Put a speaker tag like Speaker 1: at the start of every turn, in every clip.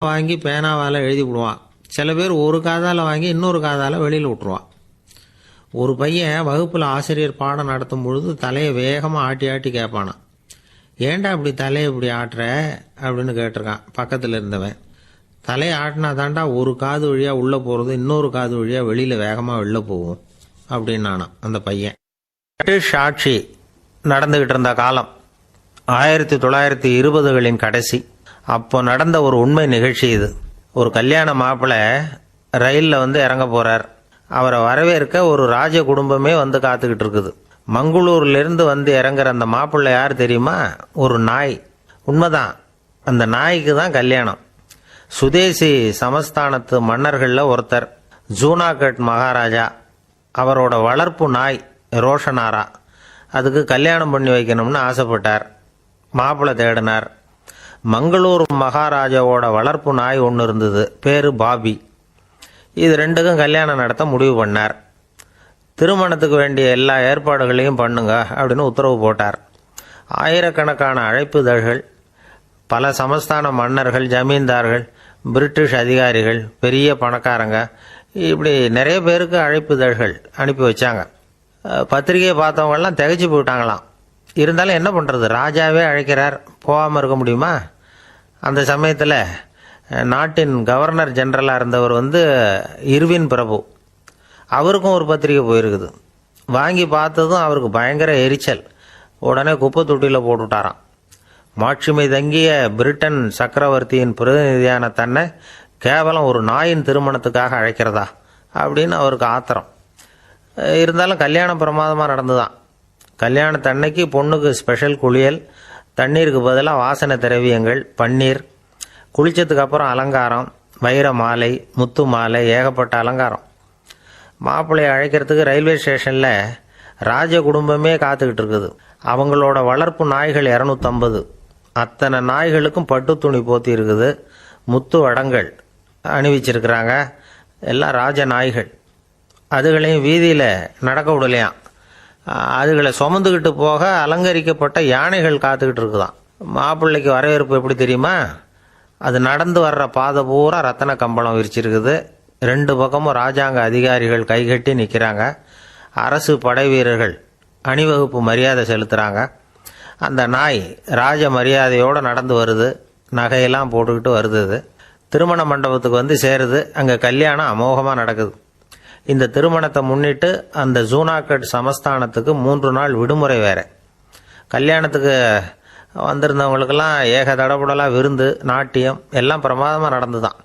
Speaker 1: வாங்கி பேனாவால் எழுதி விடுவான். சில பேர் ஒரு காதால் வாங்கி இன்னொரு காதால் வெளியில் விட்டுருவான். ஒரு பையன் வகுப்பில் ஆசிரியர் பாடம் நடத்தும் பொழுது தலையை வேகமாக ஆட்டி ஆட்டி கேட்பானான். ஏன்டா இப்படி தலையை இப்படி ஆட்டுற அப்படின்னு கேட்டிருக்கான் பக்கத்தில் இருந்தவன். தலையை ஆட்டினா தாண்டா ஒரு காது வழியாக உள்ளே போகிறது, இன்னொரு காது வழியாக வெளியில் வேகமாக வெளில போகும் அப்படின்னானா அந்த பையன். பிரிட்டிஷ் ஆட்சி நடந்துக்கிட்டு இருந்த காலம் 1920களின் கடைசி. அப்போ நடந்த ஒரு உண்மை நிகழ்ச்சி இது. ஒரு கல்யாண மாப்பிள்ளை ரயிலில் இறங்க போகிறார். அவரை வரவேற்க ஒரு ராஜ குடும்பமே காத்துக்கிட்டு இருக்குது. மங்களூர்லேருந்து இறங்குற அந்த மாப்பிள்ளை யார் தெரியுமா? ஒரு நாய். உண்மைதான், அந்த நாய்க்கு தான் கல்யாணம். சுதேசி சமஸ்தானத்து மன்னர்களில் ஒருத்தர் ஜூனாகட் மகாராஜா. அவரோட வளர்ப்பு நாய் ரோஷனாரா. அதுக்கு கல்யாணம் பண்ணி வைக்கணும்னு ஆசைப்பட்டார். மாப்பிள்ளை தேடினார். மங்களூர் மகாராஜாவோட வளர்ப்பு நாய் ஒன்று இருந்தது, பேரு பாபி. இது ரெண்டுக்கும் கல்யாணம் நடத்த முடிவு பண்ணார். திருமணத்துக்கு வேண்டிய எல்லா ஏற்பாடுகளையும் பண்ணுங்க அப்படின்னு உத்தரவு போட்டார். ஆயிரக்கணக்கான அழைப்புதழ்கள், பல சமஸ்தான மன்னர்கள், ஜமீன்தார்கள், பிரிட்டிஷ் அதிகாரிகள், பெரிய பணக்காரங்க, இப்படி நிறைய பேருக்கு அழைப்புதழ்கள் அனுப்பி வச்சாங்க. பத்திரிகையை பார்த்தவங்கெல்லாம் திகைச்சு போயிட்டாங்களாம். இருந்தாலும் என்ன பண்ணுறது, ராஜாவே அழைக்கிறார், போகாமல் இருக்க முடியுமா? அந்த சமயத்தில் நாட்டின் கவர்னர் ஜெனரலாக இருந்தவர் இர்வின் பிரபு. அவருக்கும் ஒரு பத்திரிகை போயிருக்குது. வாங்கி பார்த்ததும் அவருக்கு பயங்கர எரிச்சல். உடனே குப்பை தொட்டியில் போட்டுவிட்டாராம். மாட்சிமை தங்கிய பிரிட்டன் சக்கரவர்த்தியின் பிரதிநிதியான தன்னை கேவலம் ஒரு நாயின் திருமணத்துக்காக அழைக்கிறதா அப்படின்னு அவருக்கு ஆத்திரம். இருந்தாலும் கல்யாணம் பிரமாதமாக நடந்துதான். கல்யாணத்தன்னைக்கு பொண்ணுக்கு ஸ்பெஷல் குளியல், தண்ணீருக்கு பதிலாக வாசனை திரவியங்கள், பன்னீர், குளிச்சதுக்கு அப்புறம் அலங்காரம், வைர மாலை, முத்து மாலை, ஏகப்பட்ட அலங்காரம். மாப்பிள்ளையை அழைக்கிறதுக்கு ரயில்வே ஸ்டேஷனில் ராஜ குடும்பமே காத்துக்கிட்டு இருக்குது. அவங்களோட வளர்ப்பு நாய்கள் 250. அத்தனை நாய்களுக்கும் பட்டு துணி போத்தி இருக்குது. முத்து வடங்கள் அணிவிச்சிருக்கிறாங்க. எல்லாம் ராஜ நாய்கள். அதுகளையும் வீதியில் நடக்க விடலையாம். அதுகளை சுமந்துக்கிட்டு போக அலங்கரிக்கப்பட்ட யானைகள் காத்துக்கிட்டு இருக்குதான். மாப்பிள்ளைக்கு வரவேற்பு எப்படி தெரியுமா? அது நடந்து வர்ற பாதை பூரா ரத்தன கம்பளம் விரிச்சிருக்குது. 2 பக்கமும் ராஜாங்க அதிகாரிகள் கைகட்டி நிற்கிறாங்க. அரசு படை வீரர்கள் அணிவகுப்பு மரியாதை செலுத்துகிறாங்க. அந்த நாய் ராஜ மரியாதையோடு நடந்து வருது. நகையெல்லாம் போட்டுக்கிட்டு வருது. திருமண மண்டபத்துக்கு சேருது. அங்கே கல்யாணம் அமோகமாக நடக்குது. இந்த திருமணத்தை முன்னிட்டு அந்த ஜூனாகட் சமஸ்தானத்துக்கு 3 நாள் விடுமுறை வேற. கல்யாணத்துக்கு வந்திருந்தவங்களுக்கெல்லாம் ஏக தடபுடலாக விருந்து, நாட்டியம் எல்லாம் பிரமாதமாக நடந்துதான்.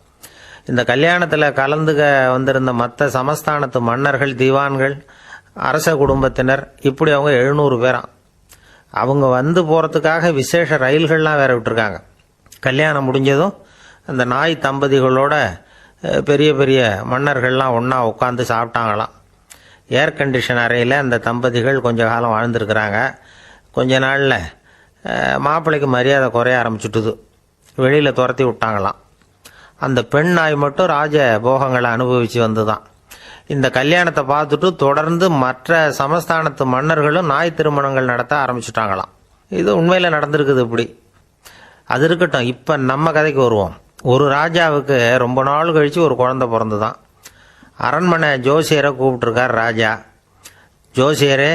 Speaker 1: இந்த கல்யாணத்தில் கலந்துக்க வந்திருந்த மற்ற சமஸ்தானத்து மன்னர்கள், திவான்கள், அரச குடும்பத்தினர், இப்படி அவங்க 700 பேராம். அவங்க போகிறதுக்காக விசேஷ ரயில்கள்லாம் வேற விட்டுருக்காங்க. கல்யாணம் முடிஞ்சதும் அந்த நாய் தம்பதிகளோட பெரிய பெரிய மன்னர்கள்லாம் ஒன்றா உட்காந்து சாப்பிட்டாங்களாம். ஏர் கண்டிஷன் அறையில் அந்த தம்பதிகள் கொஞ்ச காலம் வாழ்ந்துருக்கிறாங்க. கொஞ்ச நாளில் மாப்பிள்ளைக்கு மரியாதை குறைய ஆரம்பிச்சுட்டுது. வெளியில் துரத்தி விட்டாங்களாம். அந்த பெண் நாய் மட்டும் ராஜ போகங்களை அனுபவித்து வந்துதான். இந்த கல்யாணத்தை பார்த்துட்டு தொடர்ந்து மற்ற சமஸ்தானத்து மன்னர்களும் நாய் திருமணங்கள் நடத்த ஆரம்பிச்சுட்டாங்களாம். இது உண்மையில் நடந்திருக்குது. இப்படி அது இருக்கட்டும். இப்போ நம்ம கதைக்கு வருவோம். ஒரு ராஜாவுக்கு ரொம்ப நாள் கழித்து ஒரு குழந்தை பிறந்துதான். அரண்மனை ஜோசியரை கூப்பிட்டுருக்கார் ராஜா. ஜோசியரே,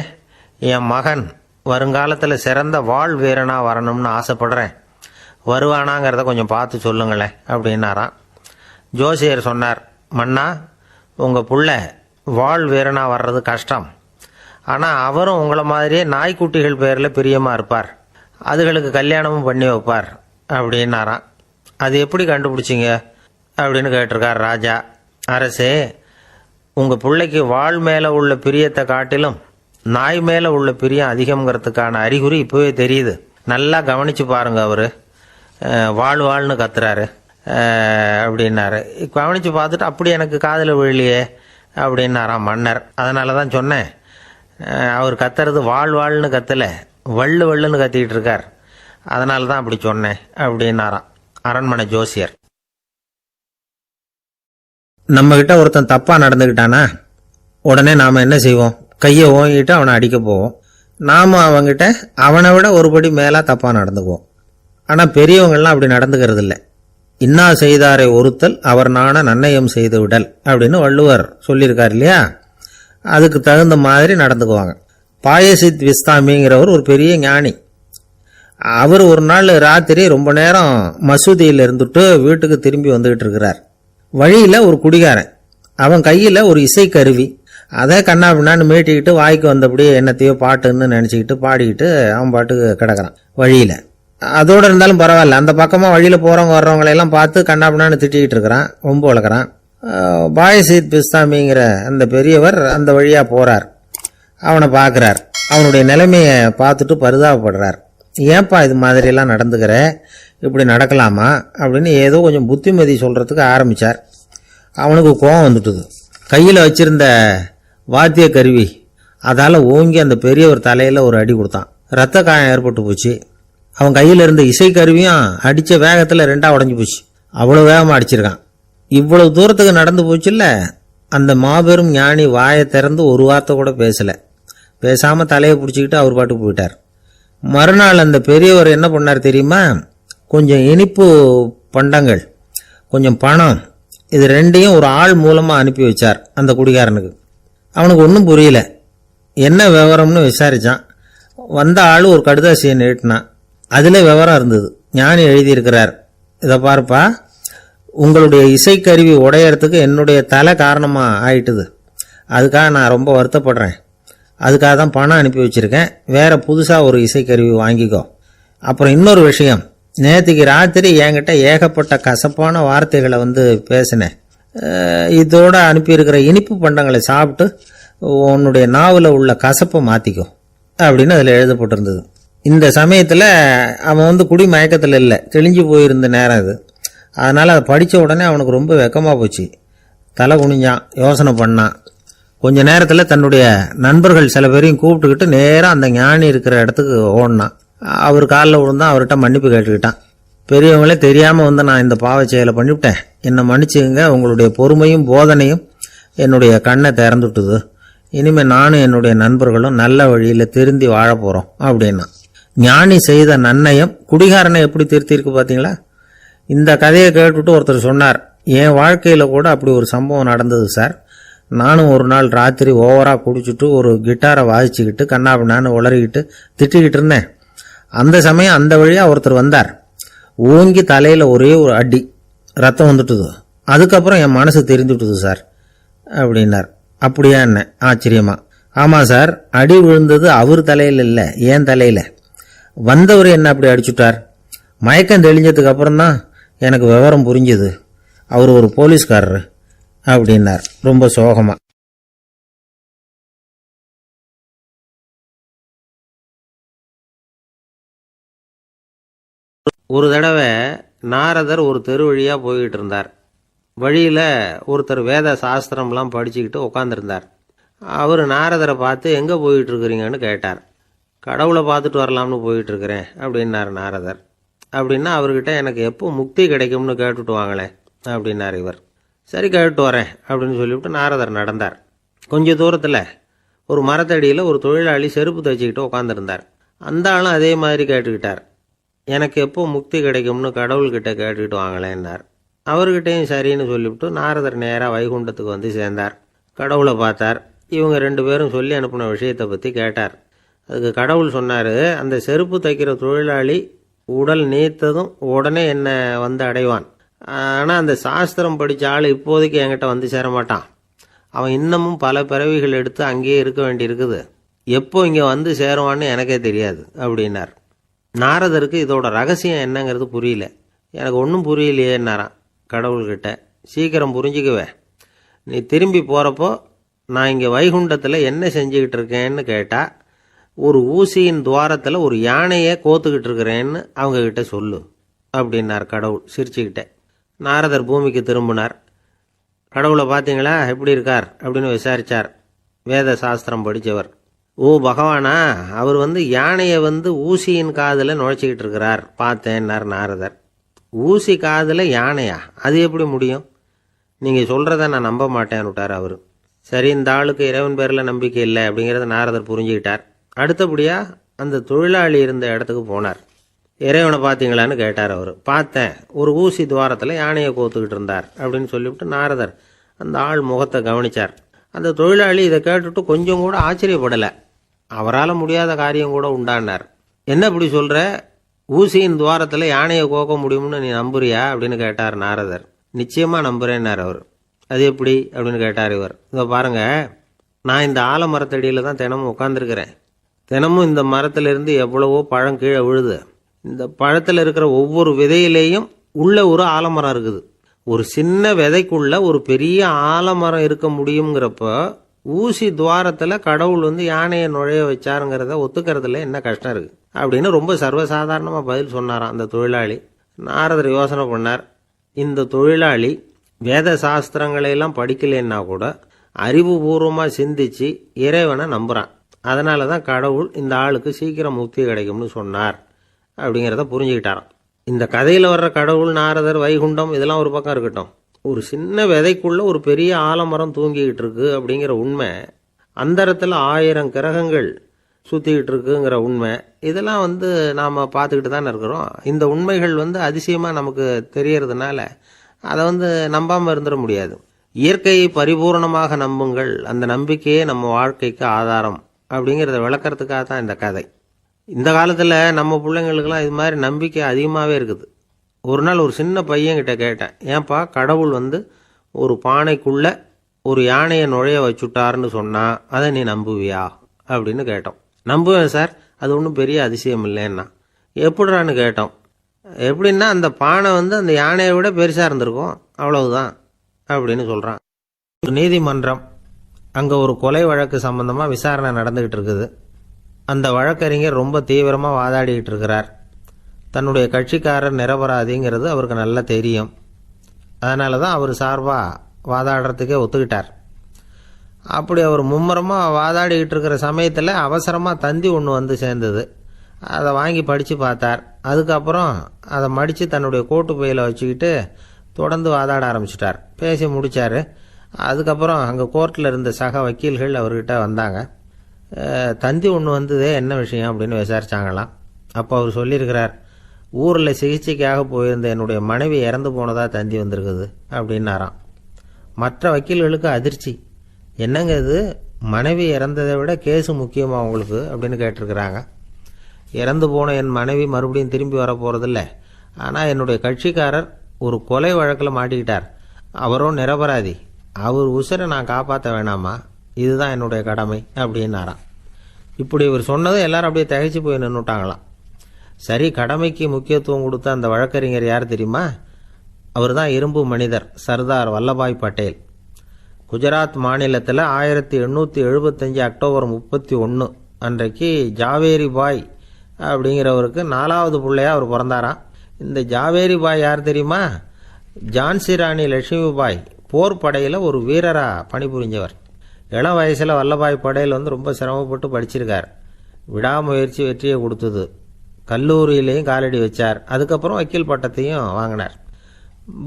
Speaker 1: என் மகன் வருங்காலத்தில் சிறந்த வாள் வீரனாக வரணும்னு ஆசைப்படுறேன். வருவானாங்கிறத கொஞ்சம் பார்த்து சொல்லுங்களேன் அப்படின்னாராம். ஜோசியர் சொன்னார், மன்னா, உங்கள் புள்ள வாள் வீரனாக வர்றது கஷ்டம். ஆனால் அவரும் உங்களை மாதிரியே நாய்க்குட்டிகள் பேரில் பிரியமாக இருப்பார். அதுகளுக்கு கல்யாணமும் பண்ணி வைப்பார் அப்படின்னாராம். அது எப்படி கண்டுபிடிச்சிங்க அப்படின்னு கேட்டிருக்கார் ராஜா. அரசே, உங்கள் பிள்ளைக்கு வாள் மேலே உள்ள பிரியத்தை காட்டிலும் நாய் மேலே உள்ள பிரியம் அதிகம்ங்கிறதுக்கான அறிகுறி இப்போவே தெரியுது. நல்லா கவனித்து பாருங்க. அவர் வாழ் வாழ்னு கத்துறாரு அப்படின்னாரு. கவனித்து பார்த்துட்டு அப்படி எனக்கு காதில் விழலையே அப்படின்னாராம் மன்னர். அதனால தான் சொன்னேன், அவர் கத்துறது வாழ் வாழ்னு கத்தலை, வள்ளு வள்ளுன்னு கத்திக்கிட்டு இருக்கார். அதனால தான் அப்படி சொன்னேன் அப்படின்னாராம் அரண்மனை ஜோசியர். நம்மகிட்ட ஒருத்தன் தப்பா நடந்துக்கிட்டானா உடனே நாம என்ன செய்வோம்? கையை ஓங்கிட்டு அவனை அடிக்க போவோம். நாம அவங்கிட்ட அவனை விட ஒருபடி மேலா தப்பா நடந்துக்குவோம். ஆனால் பெரியவங்கள்லாம் அப்படி நடந்துக்கிறது இல்லை. இன்னா செய்தாரை ஒருத்தல் அவர் நாண நன்னயம் செய்து விடல் அப்படின்னு வள்ளுவர் சொல்லியிருக்கார் இல்லையா. அதுக்கு தகுந்த மாதிரி நடந்துக்குவாங்க. பாயசித் விஸ்தாமிங்கிறவர் ஒரு பெரிய ஞானி. அவர் ஒரு நாள் ராத்திரி ரொம்ப நேரம் மசூதியில் இருந்துட்டு வீட்டுக்கு திரும்பி வந்துகிட்டு இருக்கிறார். வழியில் ஒரு குடிகாரன், அவன் கையில் ஒரு இசைக்கருவி, அதை கண்ணா பின்னான்னு மீட்டிக்கிட்டு வாய்க்கு வந்தபடியே என்னத்தையோ பாட்டுன்னு நினச்சிக்கிட்டு பாடிக்கிட்டு அவன் பாட்டுக்கு கிடக்கிறான் வழியில். அதோடு இருந்தாலும் பரவாயில்ல, அந்த பக்கமாக வழியில் போகிறவங்க வர்றவங்களையெல்லாம் பார்த்து கண்ணா பின்னான்னு திட்டிக்கிட்டு இருக்கிறான், ரொம்ப வளர்க்குறான். பாயசித் பிஸ்தாமிங்கிற அந்த பெரியவர் அந்த வழியாக போகிறார். அவனை பார்க்குறார். அவனுடைய நிலைமையை பார்த்துட்டு பரிதாபப்படுறார். ஏன்பா இது மாதிரியெல்லாம் நடந்துக்கிற, இப்படி நடக்கலாமா அப்படின்னு ஏதோ கொஞ்சம் புத்திமதி சொல்கிறதுக்கு ஆரம்பித்தார். அவனுக்கு கோபம் வந்துட்டுது. கையில் வச்சிருந்த வாத்திய கருவி அதால் ஓங்கி அந்த பெரியவர் தலையில் ஒரு அடி கொடுத்தான். ரத்த காயம் ஏற்பட்டு போச்சு. அவன் கையில் இருந்த இசைக்கருவியும் அடித்த வேகத்தில் 2ஆக உடஞ்சி போச்சு. அவ்வளோ வேகமாக அடிச்சிருக்கான். இவ்வளவு தூரத்துக்கு நடந்து போச்சுல்ல. அந்த மாபெரும் ஞானி வாயை திறந்து ஒரு வார்த்தை கூட பேசலை. பேசாமல் தலையை பிடிச்சிக்கிட்டு அவர் பாட்டுக்கு போயிட்டார். மறுநாள் அந்த பெரியவர் என்ன பண்ணார் தெரியுமா? கொஞ்சம் இனிப்பு பண்டங்கள், கொஞ்சம் பணம், இது 2ஐயும் ஒரு ஆள் மூலமாக அனுப்பி வச்சார் அந்த குடிகாரனுக்கு. அவனுக்கு ஒன்றும் புரியல. என்ன விவரம்னு விசாரித்தான். வந்த ஆள் ஒரு கடுதாசியை நீட்டினான். அதில் விவரம் இருந்தது. ஞானி எழுதியிருக்கிறார், இதை பாருப்பா, உங்களுடைய இசைக்கருவி உடையறதுக்கு என்னுடைய தலை காரணமாக ஆயிட்டுது. அதுக்காக நான் ரொம்ப வருத்தப்படுறேன். அதுக்காக தான் பணம் அனுப்பி வச்சுருக்கேன். வேறு புதுசாக ஒரு இசைக்கருவி வாங்கிக்கோ. அப்புறம் இன்னொரு விஷயம், நேற்றுக்கு ராத்திரி என்கிட்ட ஏகப்பட்ட கசப்பான வார்த்தைகளை பேசினேன். இதோடு அனுப்பியிருக்கிற இனிப்பு பண்டங்களை சாப்பிட்டு உன்னுடைய நாவில் உள்ள கசப்பை மாற்றிக்கோ அப்படின்னு அதில் எழுதப்பட்டிருந்தது. இந்த சமயத்தில் அவன் குடி மயக்கத்தில் இல்லை, தெளிஞ்சு போயிருந்த நேரம் இது. அதனால் அதை படித்த உடனே அவனுக்கு ரொம்ப வெக்கமாக போச்சு. தலை குனிஞ்சான், யோசனை பண்ணான். கொஞ்ச நேரத்தில் தன்னுடைய நண்பர்கள் சில பேரையும் கூப்பிட்டுக்கிட்டு நேராக அந்த ஞானி இருக்கிற இடத்துக்கு ஓடினான். அவர் காலில் விழுந்தான். அவர்கிட்ட மன்னிப்பு கேட்டுக்கிட்டான். பெரியவங்களே தெரியாமல் நான் இந்த பாவ செயலை பண்ணிவிட்டேன், என்னை மன்னிச்சுங்க. உங்களுடைய பொறுமையும் போதனையும் என்னுடைய கண்ணை திறந்துட்டுது. இனிமேல் நானும் என்னுடைய நண்பர்களும் நல்ல வழியில் திருந்தி வாழ போகிறோம் அப்படின்னா. ஞானி செய்த நன்னயம் குடிகாரனை எப்படி திருத்திருக்கு பார்த்தீங்களா? இந்த கதையை கேட்டுவிட்டு ஒருத்தர் சொன்னார், என் வாழ்க்கையில் கூட அப்படி ஒரு சம்பவம் நடந்தது சார். நானும் ஒரு நாள் ராத்திரி ஓவராக குடிச்சிட்டு ஒரு கிட்டாரை வாசிச்சுக்கிட்டு கண்ணாபின்னான்னு உளறிக்கிட்டு திட்டிக்கிட்டு இருந்தேன். அந்த சமயம் அந்த வழியாக ஒருத்தர் வந்தார். ஓங்கி தலையில் ஒரே ஒரு அடி, ரத்தம் வந்துட்டுது. அதுக்கப்புறம் என் மனசு தெரிஞ்சுட்டுது சார் அப்படின்னார். அப்படியா என்ன ஆச்சரியமா? ஆமாம் சார், அடி விழுந்தது அவர் தலையில் இல்லை, என் தலையில். வந்தவர் என்ன அப்படி அடிச்சுட்டார். மயக்கம் தெளிஞ்சதுக்கு அப்புறம்தான் எனக்கு விவரம் புரிஞ்சுது. அவர் ஒரு போலீஸ்காரர் அப்படின்னார் ரொம்ப சோகமா. ஒரு தடவை நாரதர் ஒரு தெரு வழியாக போய்கிட்டு இருந்தார். வழியில் ஒருத்தர் வேத சாஸ்திரம்லாம் படிச்சுக்கிட்டு உட்காந்துருந்தார். அவர் நாரதரை பார்த்து எங்கே போயிட்டு இருக்கிறீங்கன்னு கேட்டார். கடவுளை பார்த்துட்டு வரலாம்னு போயிட்டு இருக்கிறேன் அப்படின்னார் நாரதர். அப்படின்னா அவர்கிட்ட எனக்கு எப்போ முக்தி கிடைக்கும்னு கேட்டுட்டு வாங்களேன் அப்படின்னார் இவர். சரி கேட்டு வரேன் அப்படின்னு சொல்லிவிட்டு நாரதர் நடந்தார். கொஞ்சம் தூரத்தில் ஒரு மரத்தடியில் ஒரு தொழிலாளி செருப்பு தைச்சிக்கிட்டு உட்காந்துருந்தார். அந்த ஆளும் அதே மாதிரி கேட்டுக்கிட்டார். எனக்கு எப்போ முக்தி கிடைக்கும்னு கடவுள்கிட்ட கேட்டுக்கிட்டு வாங்களேன்னார். அவர்கிட்டையும் சரின்னு சொல்லிவிட்டு நாரதர் நேராக வைகுண்டத்துக்கு சேர்ந்தார். கடவுளை பார்த்தார். இவங்க 2 பேரும் சொல்லி அனுப்பின விஷயத்தை பற்றி கேட்டார். அதுக்கு கடவுள் சொன்னார், அந்த செருப்பு தைக்கிற தொழிலாளி உடல் நீத்ததும் உடனே என்னை அடைவான். ஆனால் அந்த சாஸ்திரம் படித்த ஆள் இப்போதைக்கு என்கிட்ட சேரமாட்டான். அவன் இன்னமும் பல பிறவிகள் எடுத்து அங்கேயே இருக்க வேண்டியிருக்குது. எப்போ இங்கே சேருவான்னு எனக்கே தெரியாது அப்படின்னார். நாரதருக்கு இதோட ரகசியம் என்னங்கிறது புரியல. எனக்கு ஒன்றும் புரியலையேன்னாரான் கடவுள்கிட்ட. சீக்கிரம் புரிஞ்சுக்குவே, நீ திரும்பி போகிறப்போ நான் இங்கே வைகுண்டத்தில் என்ன செஞ்சுக்கிட்டு இருக்கேன்னு கேட்டால், ஒரு ஊசியின் துவாரத்தில் ஒரு யானையை கோத்துக்கிட்டு இருக்கிறேன்னு அவங்கக்கிட்ட சொல்லு அப்படின்னார் கடவுள் சிரிச்சுக்கிட்டே. நாரதர் பூமிக்கு திரும்பினார். கடவுளை பார்த்தீங்களா, எப்படி இருக்கார் அப்படின்னு விசாரித்தார் வேத சாஸ்திரம் படித்தவர். ஓ பகவானா, அவர் யானையை ஊசியின் காதில் நுழைச்சிக்கிட்டு இருக்கிறார் பார்த்தேன்னார் நாரதர். ஊசி காதில் யானையா, அது எப்படி முடியும்? நீங்கள் சொல்கிறத நான் நம்ப மாட்டேன்னு விட்டார் அவர். சரி, இந்த ஆளுக்கு இறைவன் பேரில் நம்பிக்கை இல்லை அப்படிங்கிறத நாரதர் புரிஞ்சுக்கிட்டார். அடுத்தபடியாக அந்த தொழிலாளி இருந்த இடத்துக்கு போனார். இறைவனை பார்த்தீங்களான்னு கேட்டார் அவர். பார்த்தேன், ஒரு ஊசி துவாரத்தில் யானையை கோத்துக்கிட்டு இருந்தார் அப்படின்னு சொல்லிவிட்டு நாரதர் அந்த ஆள் முகத்தை கவனிச்சார். அந்த தொழிலாளி இதை கேட்டுட்டு கொஞ்சம் கூட ஆச்சரியப்படலை. அவரால் முடியாத காரியம் கூட உண்டானார். என்ன இப்படி சொல்கிற, ஊசியின் துவாரத்தில் யானையை கோக்க முடியும்னு நீ நம்புறியா அப்படின்னு கேட்டார் நாரதர். நிச்சயமாக நம்புறேன்னார் அவர். அது எப்படி அப்படின்னு கேட்டார் இவர். இதை பாருங்க, நான் இந்த ஆலமரத்தடியில் தான் தினமும் உட்காந்துருக்கிறேன். தினமும் இந்த மரத்திலிருந்து எவ்வளவோ பழம் கீழே விழுது. இந்த பழத்தில் இருக்கிற ஒவ்வொரு விதையிலேயும் உள்ள ஒரு ஆலமரம் இருக்குது. ஒரு சின்ன விதைக்குள்ள ஒரு பெரிய ஆலமரம் இருக்க முடியுங்கிறப்ப ஊசி துவாரத்தில் கடவுள் யானையை நுழைய வச்சாருங்கிறத ஒத்துக்கிறதுல என்ன கஷ்டம் இருக்கு அப்படின்னு ரொம்ப சர்வசாதாரணமாக பதில் சொன்னாராம் அந்த தொழிலாளி. நாரதர் யோசனை பண்ணார். இந்த தொழிலாளி வேத சாஸ்திரங்களையெல்லாம் படிக்கலைன்னா கூட அறிவுபூர்வமாக சிந்திச்சு இறைவனை நம்புகிறான். அதனால தான் கடவுள் இந்த ஆளுக்கு சீக்கிரம் முக்தி கிடைக்கும்னு சொன்னார் அப்படிங்கிறத புரிஞ்சுக்கிட்டாராம். இந்த கதையில் வர்ற கடவுள், நாரதர், வைகுண்டம் இதெல்லாம் ஒரு பக்கம் இருக்கட்டும், ஒரு சின்ன விதைக்குள்ள ஒரு பெரிய ஆலமரம் தூங்கிக்கிட்டு இருக்கு அப்படிங்கிற உண்மை, அந்தரத்தில் 1000 கிரகங்கள் சுற்றிக்கிட்டு இருக்குங்கிற உண்மை, இதெல்லாம் நாம் பார்த்துக்கிட்டு தானே இருக்கிறோம். இந்த உண்மைகள் அதிசயமாக நமக்கு தெரியறதுனால அதை நம்பாமல் இருந்துட முடியாது. இயற்கையை பரிபூர்ணமாக நம்புங்கள், அந்த நம்பிக்கையே நம்ம வாழ்க்கைக்கு ஆதாரம் அப்படிங்கிறத விளக்கறதுக்காக தான் இந்த கதை. இந்த காலத்தில் நம்ம பிள்ளைங்களுக்கெல்லாம் இது மாதிரி நம்பிக்கை அதிகமாகவே இருக்குது. ஒரு நாள் ஒரு சின்ன பையன்கிட்ட கேட்டேன், ஏன்பா கடவுள் ஒரு பானைக்குள்ளே ஒரு யானையை நுழைய வச்சுட்டாருன்னு சொன்னால் அதை நீ நம்புவியா அப்படின்னு கேட்டோம். நம்புவேன் சார், அது ஒன்றும் பெரிய அதிசயம் இல்லைன்னா. எப்படிறான்னு கேட்டோம். எப்படின்னா அந்த பானை அந்த யானையை விட பெருசாக இருந்திருக்கும், அவ்வளவுதான் அப்படின்னு சொல்கிறான். ஒரு நீதிமன்றம், அங்கே ஒரு கொலை வழக்கு சம்பந்தமாக விசாரணை நடந்துக்கிட்டு இருக்குது. அந்த வழக்கறிஞர் ரொம்ப தீவிரமாக வாதாடிக்கிட்டு இருக்கிறார். தன்னுடைய கட்சிக்காரர் நிரபராதிங்கிறது அவருக்கு நல்லா தெரியும். அதனால தான் அவர் சார்பாக வாதாடுறதுக்கே ஒத்துக்கிட்டார். அப்படி அவர் மும்முரமாக வாதாடிக்கிட்டு இருக்கிற சமயத்தில் அவசரமாக தந்தி ஒன்று சேர்ந்தது. அதை வாங்கி படித்து பார்த்தார். அதுக்கப்புறம் அதை மடித்து தன்னுடைய கோட்டு பையில் வச்சுக்கிட்டு தொடர்ந்து வாதாட ஆரம்பிச்சிட்டார். பேசி முடித்தார். அதுக்கப்புறம் அங்கே கோர்ட்டில் இருந்த சக வக்கீல்கள் அவர்கிட்ட வந்தாங்க. தந்தி ஒன்று வந்ததே, என்ன விஷயம் அப்படின்னு விசாரிச்சாங்களாம். அப்போ அவர் சொல்லியிருக்கிறார், ஊரில் சிகிச்சைக்காக போயிருந்த என்னுடைய மனைவி இறந்து போனதாக தந்தி வந்திருக்குது அப்படின்னாராம். மற்ற வக்கீல்களுக்கு அதிர்ச்சி. என்னங்க இது, மனைவி இறந்ததை விட கேஸு முக்கியமாக உங்களுக்கு அப்படின்னு கேட்டிருக்கிறாங்க. இறந்து போன என் மனைவி மறுபடியும் திரும்பி வர போகிறதில்ல, ஆனால் என்னுடைய கட்சிக்காரர் ஒரு கொலை வழக்கில் மாட்டிக்கிட்டார். அவரும் நிரபராதி. அவர் உசுரை நான் காப்பாற்ற வேணாமா, இதுதான் என்னுடைய கடமை அப்படின்னாராம். இப்படி இவர் சொன்னதும் எல்லாரும் அப்படியே திகைச்சு போய் நின்றுட்டாங்களாம். சரி, கடமைக்கு முக்கியத்துவம் கொடுத்த அந்த வழக்கறிஞர் யார் தெரியுமா? அவர் தான் இரும்பு மனிதர் சர்தார் வல்லபாய் பட்டேல். குஜராத் மாநிலத்தில் 1875 அக்டோபர் 31 அன்றைக்கு ஜாவேரி பாய் அப்படிங்கிறவருக்கு 4வது பிள்ளையா அவர் பிறந்தாராம். இந்த ஜாவேரி பாய் யார் தெரியுமா? ஜான்சி ராணி லட்சுமி பாய் போர் படையில் ஒரு வீரராக பணிபுரிஞ்சவர். இளம் வயசில் வல்லபாய் படேல் ரொம்ப சிரமப்பட்டு படிச்சிருக்கார். விடாமுயற்சி வெற்றியை கொடுத்தது. கல்லூரியிலையும் காலடி வச்சார். அதுக்கப்புறம் வக்கீல் பட்டத்தையும் வாங்கினார்.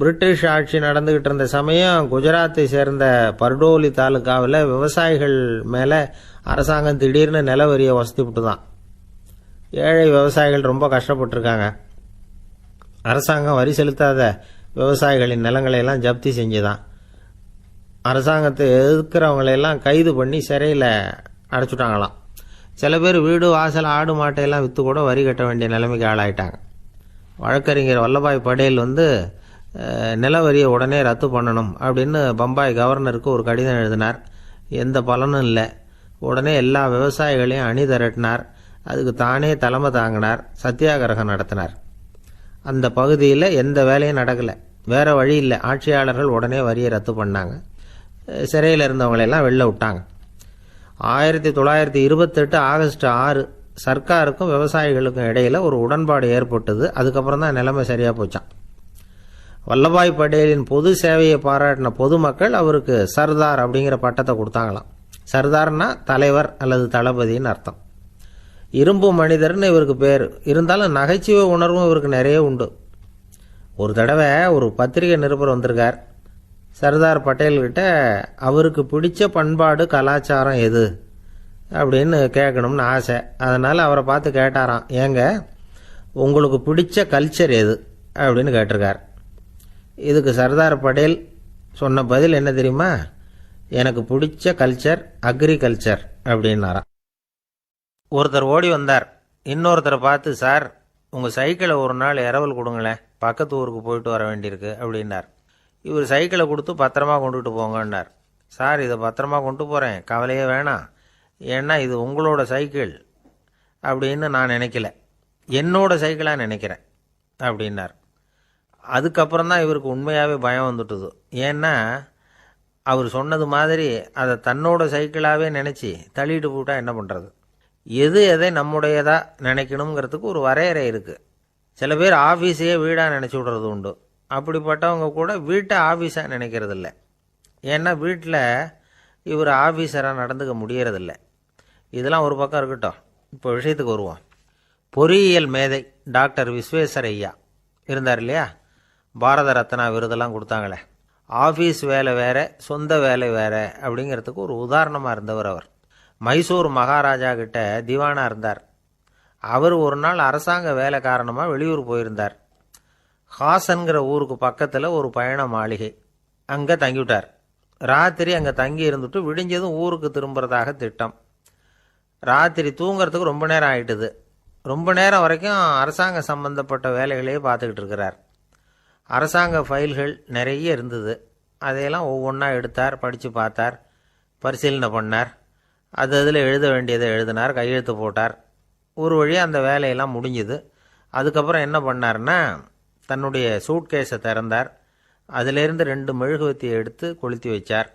Speaker 1: பிரிட்டிஷ் ஆட்சி நடந்துகிட்டு இருந்த சமயம் குஜராத்தை சேர்ந்த பர்டோலி தாலுகாவில் விவசாயிகள் மேலே அரசாங்கம் திடீர்னு நில வரியை வசதிவிட்டு தான். ஏழை விவசாயிகள் ரொம்ப கஷ்டப்பட்டுருக்காங்க. அரசாங்கம் வரி செலுத்தாத விவசாயிகளின் நிலங்களையெல்லாம் ஜப்தி செஞ்சுதான். அரசாங்கத்தை எதிர்க்கிறவங்களையெல்லாம் கைது பண்ணி சிறையில் அடைச்சுட்டாங்களாம். சில பேர் வீடு வாசல் ஆடு மாட்டையெல்லாம் விற்று கூட வரி கட்ட வேண்டிய நிலைமைக்கு ஆளாயிட்டாங்க. வழக்கறிஞர் வல்லபாய் படேல் நில வரியை உடனே ரத்து பண்ணணும் அப்படின்னு பம்பாய் கவர்னருக்கு ஒரு கடிதம் எழுதினார். எந்த பலனும் இல்லை. உடனே எல்லா விவசாயிகளையும் அணி திரட்டினார். அதுக்கு தானே தலைமை தாங்கினார். சத்தியாகிரகம் நடத்தினார். அந்த பகுதியில் எந்த வேலையும் நடக்கலை. வேற வழி இல்லை. ஆட்சியாளர்கள் உடனே வரியை ரத்து பண்ணாங்க. சிறையில் இருந்தவங்களெல்லாம் வெளில விட்டாங்க. 1928 ஆகஸ்ட் 6 சர்க்காருக்கும் விவசாயிகளுக்கும் இடையில ஒரு உடன்பாடு ஏற்பட்டது. அதுக்கப்புறம் தான் நிலைமை சரியாக போச்சான். வல்லபாய் படேலின் பொது சேவையை பாராட்டின பொதுமக்கள் அவருக்கு சர்தார் அப்படிங்கிற பட்டத்தை கொடுத்தாங்களாம். சர்தார்னா தலைவர் அல்லது தளபதின்னு அர்த்தம். இரும்பு மனிதர்னு இவருக்கு பேர். இருந்தாலும் நகைச்சுவை உணர்வும் இவருக்கு நிறைய உண்டு. ஒரு தடவை ஒரு பத்திரிகை நிருபர் வந்திருக்கார். சர்தார் பட்டேல்கிட்ட அவருக்கு பிடிச்ச பண்பாடு கலாச்சாரம் எது அப்படின்னு கேட்கணும்னு ஆசை. அதனால் அவரை பார்த்து கேட்டாராம், ஏங்க உங்களுக்கு பிடிச்ச கல்ச்சர் எது அப்படின்னு கேட்டிருக்கார். இதுக்கு சர்தார் பட்டேல் சொன்ன பதில் என்ன தெரியுமா? எனக்கு பிடிச்ச கல்ச்சர் அக்ரிகல்ச்சர் அப்படின்னாராம். ஒருத்தர் ஓடி வந்தார், இன்னொருத்தரை பார்த்து, சார் உங்கள் சைக்கிளை ஒரு நாள் இரவல் கொடுங்களேன், பக்கத்து ஊருக்கு போயிட்டு வர வேண்டியிருக்கு அப்படின்னார். இவர் சைக்கிளை கொடுத்து பத்திரமா கொண்டுட்டு போங்கன்னார். சார் இதை பத்திரமா கொண்டு போகிறேன், கவலையே வேணாம், ஏன்னா இது உங்களோட சைக்கிள் அப்படின்னு நான் நினைக்கல, என்னோட சைக்கிளாக நினைக்கிறேன் அப்படின்னார். அதுக்கப்புறம் தான் இவருக்கு உண்மையாகவே பயம் வந்துட்டுது. ஏன்னா அவர் சொன்னது மாதிரி அதை தன்னோட சைக்கிளாகவே நினச்சி தள்ளிட்டு போட்டால் என்ன பண்ணுறது? எது எதை நம்முடையதா நினைக்கணுங்கிறதுக்கு ஒரு வரையறை இருக்குது. சில பேர் ஆஃபீஸையே வீடாக நினச்சி விடுறது உண்டு. அப்படிப்பட்டவங்க கூட வீட்டை ஆஃபீஸாக நினைக்கிறது இல்லை. ஏன்னா வீட்டில் இவர் ஆஃபீஸராக நடந்துக்க முடியறதில்ல. இதெல்லாம் ஒரு பக்கம் இருக்கட்டும், இப்போ விஷயத்துக்கு வருவோம். பொறியியல் மேதை டாக்டர் விஸ்வேஸ்வரய்யா இருந்தார் இல்லையா, பாரத ரத்னா விருதெல்லாம் கொடுத்தாங்களே. ஆஃபீஸ் வேலை வேற, சொந்த வேலை வேற அப்படிங்கிறதுக்கு ஒரு உதாரணமாக இருந்தவர் அவர். மைசூர் மகாராஜா கிட்ட திவானா இருந்தார். அவர் ஒரு நாள் அரசாங்க வேலை காரணமாக வெளியூர் போயிருந்தார். ஹாசன்கிற ஊருக்கு பக்கத்தில் ஒரு பயண மாளிகை, அங்கே தங்கிவிட்டார். ராத்திரி அங்கே தங்கி இருந்துட்டு விடிஞ்சதும் ஊருக்கு திரும்புறதாக திட்டம். ராத்திரி தூங்கிறதுக்கு ரொம்ப நேரம் ஆயிட்டுது. ரொம்ப நேரம் வரைக்கும் அரசாங்க சம்பந்தப்பட்ட வேலைகளையே பார்த்துக்கிட்டு இருக்கிறார். அரசாங்க ஃபைல்கள் நிறைய இருந்தது. அதையெல்லாம் ஒவ்வொன்றா எடுத்தார், படித்து பார்த்தார், பரிசீலனை பண்ணார். அதில் எழுத வேண்டியதை எழுதினார், கையெழுத்து போட்டார். ஒரு வழியாக அந்த வேலையெல்லாம் முடிஞ்சுது. அதுக்கப்புறம் என்ன பண்ணார்னா, தன்னுடைய சூட்கேஸை திறந்தார். அதிலிருந்து 2 மெழுகுவத்தியை எடுத்து கொளுத்தி வச்சார்.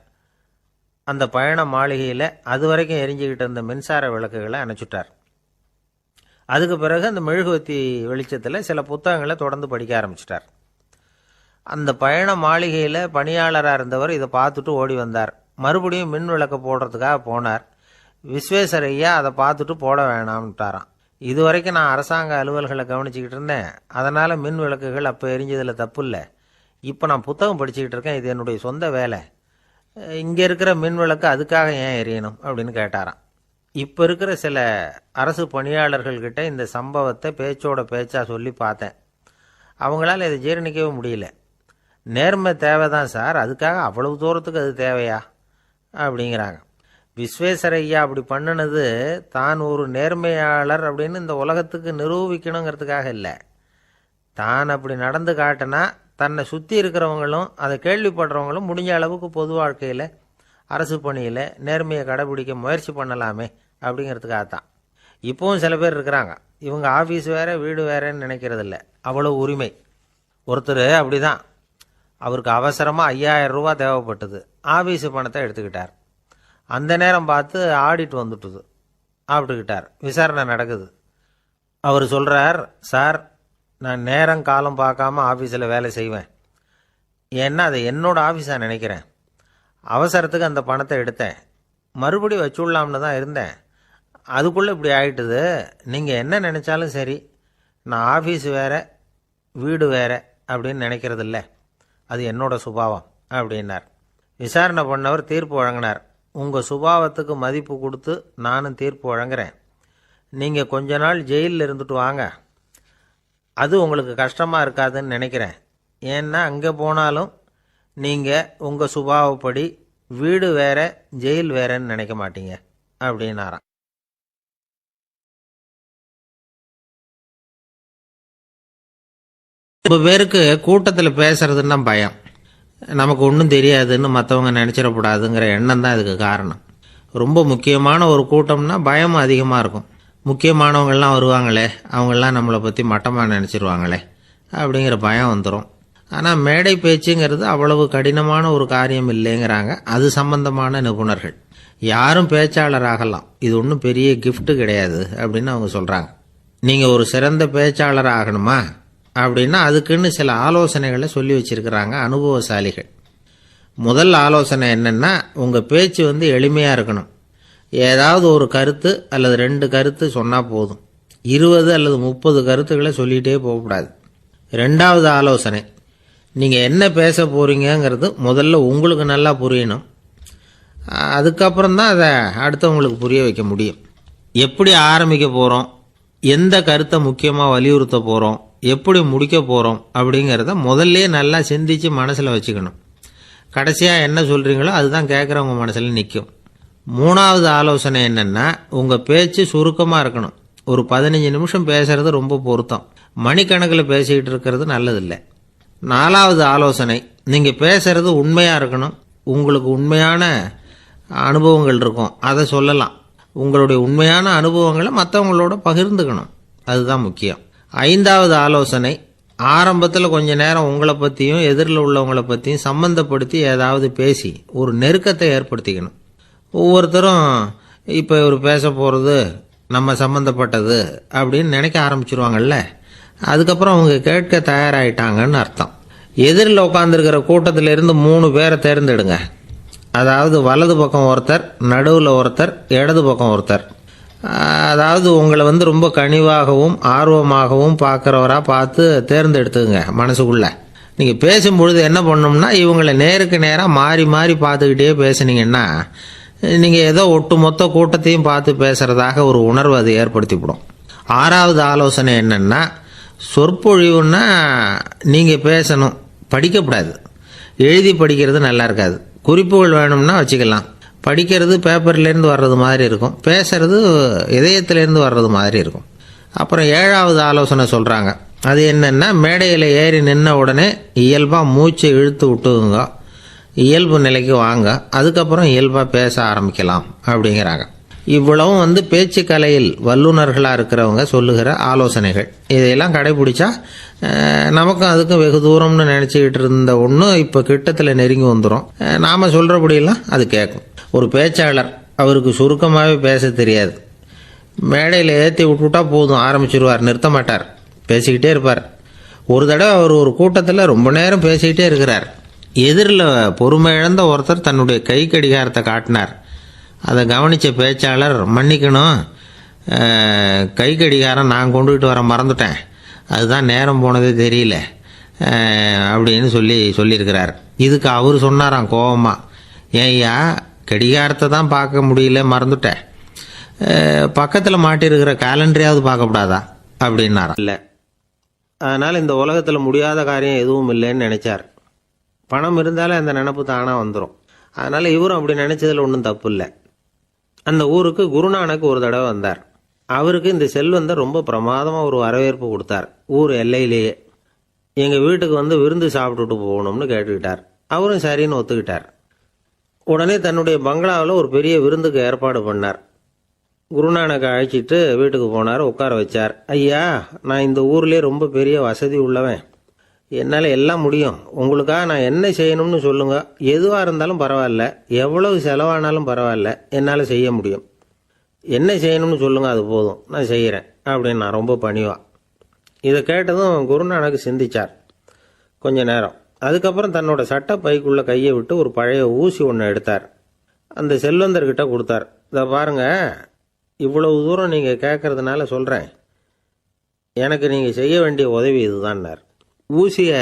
Speaker 1: அந்த பயண மாளிகையில் அது வரைக்கும் எரிஞ்சுக்கிட்டு இருந்த மின்சார விளக்குகளை அணைச்சுட்டார். அதுக்கு பிறகு அந்த மெழுகுவத்தி வெளிச்சத்தில் சில புத்தகங்களை தொடர்ந்து படிக்க ஆரம்பிச்சிட்டார். அந்த பயண மாளிகையில் பணியாளராக இருந்தவர் இதை பார்த்துட்டு ஓடி வந்தார். மறுபடியும் மின் விளக்கு போடுறதுக்காக போனார். விஸ்வேஸ்வரய்யா அதை பார்த்துட்டு போட வேணாம்ட்டாராம். இது வரைக்கும் நான் அரசாங்க அலுவல்களை கவனிச்சுக்கிட்டு இருந்தேன், அதனால் மின் விளக்குகள் அப்போ எரிஞ்சதில் தப்பு இல்லை. இப்போ நான் புத்தகம் படிச்சுக்கிட்டு இருக்கேன், இது என்னுடைய சொந்த வேலை, இங்கே இருக்கிற மின் விளக்கு அதுக்காக ஏன் எரியணும் அப்படின்னு கேட்டாராம். இப்போ இருக்கிற சில அரசு பணியாளர்கள்கிட்ட இந்த சம்பவத்தை பேச்சோட பேச்சா சொல்லி பார்த்தேன். அவங்களால இதை ஜீரணிக்கவே முடியல. நேர்மை தேவைதான் சார், அதுக்காக அவ்வளவு தூரத்துக்கு அது தேவையா அப்படிங்கிறாங்க. விஸ்வேஸ்வரய்யா அப்படி பண்ணினது தான் ஒரு நேர்மையாளர் அப்படின்னு இந்த உலகத்துக்கு நிரூபிக்கணுங்கிறதுக்காக இல்லை. தான் அப்படி நடந்து காட்டினா தன்னை சுற்றி இருக்கிறவங்களும் அதை கேள்விப்படுறவங்களும் முடிஞ்ச அளவுக்கு பொது வாழ்க்கையில், அரசு பணியில் நேர்மையை கடைபிடிக்க முயற்சி பண்ணலாமே அப்படிங்கிறதுக்காகத்தான். இப்போவும் சில பேர் இருக்கிறாங்க, இவங்க ஆஃபீஸ் வேற வீடு வேறன்னு நினைக்கிறது இல்லை, அவ்வளோ உரிமை. ஒருத்தர் அப்படிதான், அவருக்கு அவசரமாக 5000 ரூபா தேவைப்பட்டது. ஆஃபீஸு பணத்தை எடுத்துக்கிட்டார். அந்த நேரம் பார்த்து ஆடிட் வந்துட்டுது, ஆப்பிட்டுக்கிட்டார். விசாரணை நடக்குது. அவர் சொல்கிறார், சார் நான் நேரம் காலம் பார்க்காம ஆஃபீஸில் வேலை செய்வேன், ஏன்னா அதை என்னோட ஆஃபீஸாக நினைக்கிறேன். அவசரத்துக்கு அந்த பணத்தை எடுத்தேன், மறுபடியும் வச்சுடலாம்னு தான் இருந்தேன், அதுக்குள்ளே இப்படி ஆகிட்டுது. நீங்கள் என்ன நினச்சாலும் சரி, நான் ஆஃபீஸ் வேறு வீடு வேறு அப்படின்னு நினைக்கிறது இல்லை, அது என்னோட சுபாவம் அப்படின்னார். விசாரணை பண்ணவர் தீர்ப்பு வழங்கினார். உங்கள் சுபாவத்துக்கு மதிப்பு கொடுத்து நானும் தீர்ப்பு வழங்குறேன். நீங்கள் கொஞ்ச நாள் ஜெயிலில் இருந்துட்டு வாங்க, அது உங்களுக்கு கஷ்டமாக இருக்காதுன்னு நினைக்கிறேன். ஏன்னா அங்கே போனாலும் நீங்கள் உங்கள் சுபாவப்படி வீடு வேற ஜெயில் வேறன்னு நினைக்க மாட்டீங்க அப்படின்னாராம். ரொம்ப பேருக்கு கூட்டத்தில் பேசுறதுன்னா பயம். நமக்கு ஒன்றும் தெரியாதுன்னு மற்றவங்க நினச்சிடக்கூடாதுங்கிற எண்ணம் தான் இதுக்கு காரணம். ரொம்ப முக்கியமான ஒரு கூட்டம்னா பயமும் அதிகமாக இருக்கும். முக்கியமானவங்கள்லாம் வருவாங்களே, அவங்களாம் நம்மளை பற்றி மட்டமாக நினச்சிருவாங்களே அப்படிங்கிற பயம் வந்துடும். ஆனால் மேடை பேச்சுங்கிறது அவ்வளவு கடினமான ஒரு காரியம் இல்லைங்கிறாங்க அது சம்பந்தமான நிபுணர்கள். யாரும் பேச்சாளர் ஆகலாம், இது ஒன்றும் பெரிய கிஃப்ட் கிடையாது அப்படின்னு அவங்க சொல்கிறாங்க. நீங்கள் ஒரு சிறந்த பேச்சாளர் ஆகணுமா அப்படின்னா அதுக்குன்னு சில ஆலோசனைகளை சொல்லி வச்சிருக்கிறாங்க அனுபவசாலிகள். முதல் ஆலோசனை என்னென்னா, உங்கள் பேச்சு எளிமையாக இருக்கணும். ஏதாவது ஒரு கருத்து அல்லது 2 கருத்து சொன்னால் போதும். 20 அல்லது 30 கருத்துக்களை சொல்லிகிட்டே போகக்கூடாது. 2வது ஆலோசனை, நீங்கள் என்ன பேச போகிறீங்கிறது முதல்ல உங்களுக்கு நல்லா புரியணும். அதுக்கப்புறம் தான் அதை அடுத்தவங்களுக்கு புரிய வைக்க முடியும். எப்படி ஆரம்பிக்க போகிறோம், எந்த கருத்தை முக்கியமாக வலியுறுத்த போகிறோம், எப்படி முடிக்க போகிறோம் அப்படிங்கிறத முதல்ல நல்லா சிந்திச்சு மனசில் வச்சுக்கணும். கடைசியாக என்ன சொல்கிறீங்களோ அதுதான் கேட்குறவங்க மனசில் நிற்கும். மூணாவது ஆலோசனை என்னென்னா, உங்கள் பேச்சு சுருக்கமாக இருக்கணும். ஒரு 15 நிமிஷம் பேசுறது ரொம்ப பொருத்தம். மணிக்கணக்கில் பேசிக்கிட்டு இருக்கிறது நல்லதில்லை. நாலாவது ஆலோசனை, நீங்கள் பேசுறது உண்மையாக இருக்கணும். உங்களுக்கு உண்மையான அனுபவங்கள் இருக்கும், அதை சொல்லலாம். உங்களுடைய உண்மையான அனுபவங்களை மற்றவங்களோட பகிர்ந்துக்கணும், அதுதான் முக்கியம். ஐந்தாவது ஆலோசனை, ஆரம்பத்தில் கொஞ்ச நேரம் உங்களை பற்றியும் எதிரில் உள்ளவங்களை பற்றியும் சம்பந்தப்படுத்தி ஏதாவது பேசி ஒரு நெருக்கத்தை ஏற்படுத்திக்கணும். ஒவ்வொருத்தரும் இப்போ இவர் பேச போகிறது நம்ம சம்மந்தப்பட்டது அப்படின்னு நினைக்க ஆரம்பிச்சிருவாங்கல்ல, அதுக்கப்புறம் அவங்க கேட்க தயாராகிட்டாங்கன்னு அர்த்தம். எதிரில் உட்காந்துருக்கிற கூட்டத்திலிருந்து 3 பேரை தேர்ந்தெடுங்க. அதாவது வலது பக்கம் ஒருத்தர், நடுவில் ஒருத்தர், இடது பக்கம் ஒருத்தர். அதாவது உங்களை ரொம்ப கனிவாகவும் ஆர்வமாகவும் பார்க்குறவராக பார்த்து தேர்ந்தெடுத்துங்க மனசுக்குள்ள. நீங்கள் பேசும்பொழுது என்ன பண்ணணும்னா, இவங்களை நேருக்கு நேராக மாறி மாறி பார்த்துக்கிட்டே பேசுனீங்கன்னா நீங்கள் ஏதோ ஒட்டுமொத்த கூட்டத்தையும் பார்த்து பேசுகிறதாக ஒரு உணர்வு அது ஏற்படுத்திவிடும். ஆறாவது ஆலோசனை என்னென்னா, சொற்பொழிவுன்னா நீங்கள் பேசணும், படிக்கக்கூடாது. எழுதி படிக்கிறது நல்லா இருக்காது. குறிப்புகள் வேணும்னா வச்சுக்கலாம். படிக்கிறது பேப்பர்லேருந்து வர்றது மாதிரி இருக்கும், பேசுறது இதயத்திலேருந்து வர்றது மாதிரி இருக்கும். அப்புறம் ஏழாவது ஆலோசனை சொல்கிறாங்க. அது என்னென்னா, மேடையில் ஏறி நின்ன உடனே இயல்பாக மூச்சை இழுத்து விட்டுங்க, இயல்பு நிலைக்கு வாங்க, அதுக்கப்புறம் இயல்பாக பேச ஆரம்பிக்கலாம் அப்படிங்கிறாங்க. இவ்வளவும் பேச்சு கலையில் வல்லுநர்களாக இருக்கிறவங்க சொல்லுகிற ஆலோசனைகள். இதையெல்லாம் கடைபிடிச்சா நமக்கும் அதுக்கும் வெகு தூரம்னு நினச்சிக்கிட்டு இருந்த ஒன்று இப்போ கிட்டத்தில் நெருங்கி வந்துடும். நாம் சொல்கிறபடியெல்லாம் அது கேட்கும். ஒரு பேச்சாளர், அவருக்கு சுருக்கமாகவே பேச தெரியாது. மேடையில் ஏற்றி விட்டுவிட்டா போதும், ஆரம்பிச்சிருவார், நிறுத்த மாட்டார், பேசிக்கிட்டே இருப்பார். ஒரு தடவை அவர் ஒரு கூட்டத்தில் ரொம்ப நேரம் பேசிக்கிட்டே இருக்கிறார். எதிரில் பொறுமை இழந்த ஒருத்தர் தன்னுடைய கை கடிகாரத்தை காட்டினார். அதை கவனித்த பேச்சாளர், மன்னிக்கணும், கை கடிகாரம் நான் கொண்டுகிட்டு வர மறந்துட்டேன், அதுதான் நேரம் போனதே தெரியல அப்படின்னு சொல்லியிருக்கிறார். இதுக்கு அவர் சொன்னாராம் கோபமாக, ஏய்யா கடிகாரத்தை தான் பார்க்க முடியல, மறந்துட்டேன், பக்கத்தில் மாட்டிருக்கிற கேலண்டரையாவது பார்க்கக்கூடாதா அப்படின்னாராம். இல்லை, அதனால் இந்த உலகத்தில் முடியாத காரியம் எதுவும் இல்லைன்னு நினைச்சார். பணம் இருந்தாலே அந்த நினப்பு தானாக வந்துடும். அதனால் இவரும் அப்படி நினச்சதில் ஒன்றும் தப்பு இல்லை. அந்த ஊருக்கு குருநானக் ஒரு தடவை வந்தார். அவருக்கு இந்த செல்வந்தர் ரொம்ப பிரமாதமாக ஒரு வரவேற்பு கொடுத்தார். ஊர் எல்லையிலேயே எங்கள் வீட்டுக்கு விருந்து சாப்பிட்டுட்டு போகணும்னு கேட்டுக்கிட்டார். அவரும் சரின்னு ஒத்துக்கிட்டார். உடனே தன்னுடைய பங்களாவில் ஒரு பெரிய விருந்துக்கு ஏற்பாடு பண்ணார். குருநானக்கை அழைச்சிட்டு வீட்டுக்கு போனார், உட்கார வச்சார். ஐயா, நான் இந்த ஊர்லேயே ரொம்ப பெரிய வசதி உள்ளவன், என்னால் எல்லாம் முடியும், உங்களுக்காக நான் என்ன செய்யணும்னு சொல்லுங்கள், எதுவாக இருந்தாலும் பரவாயில்ல, எவ்வளவு செலவானாலும் பரவாயில்ல, என்னால் செய்ய முடியும், என்ன செய்யணும்னு சொல்லுங்கள், அது போதும், நான் செய்கிறேன் அப்படின்னு நான் ரொம்ப பணிவா. இதை கேட்டதும் குருநானக் சிந்திச்சார் கொஞ்ச நேரம். அதுக்கப்புறம் தன்னோட சட்டை பைக்குள்ளே கையை விட்டு ஒரு பழைய ஊசி ஒன்று எடுத்தார். அந்த செல்வந்தர்கிட்ட கொடுத்தார். இதை பாருங்க, இவ்வளவு தூரம் நீங்கள் கேட்கறதுனால சொல்கிறேன், எனக்கு நீங்கள் செய்ய வேண்டிய உதவி இதுதான்னார். ஊசியை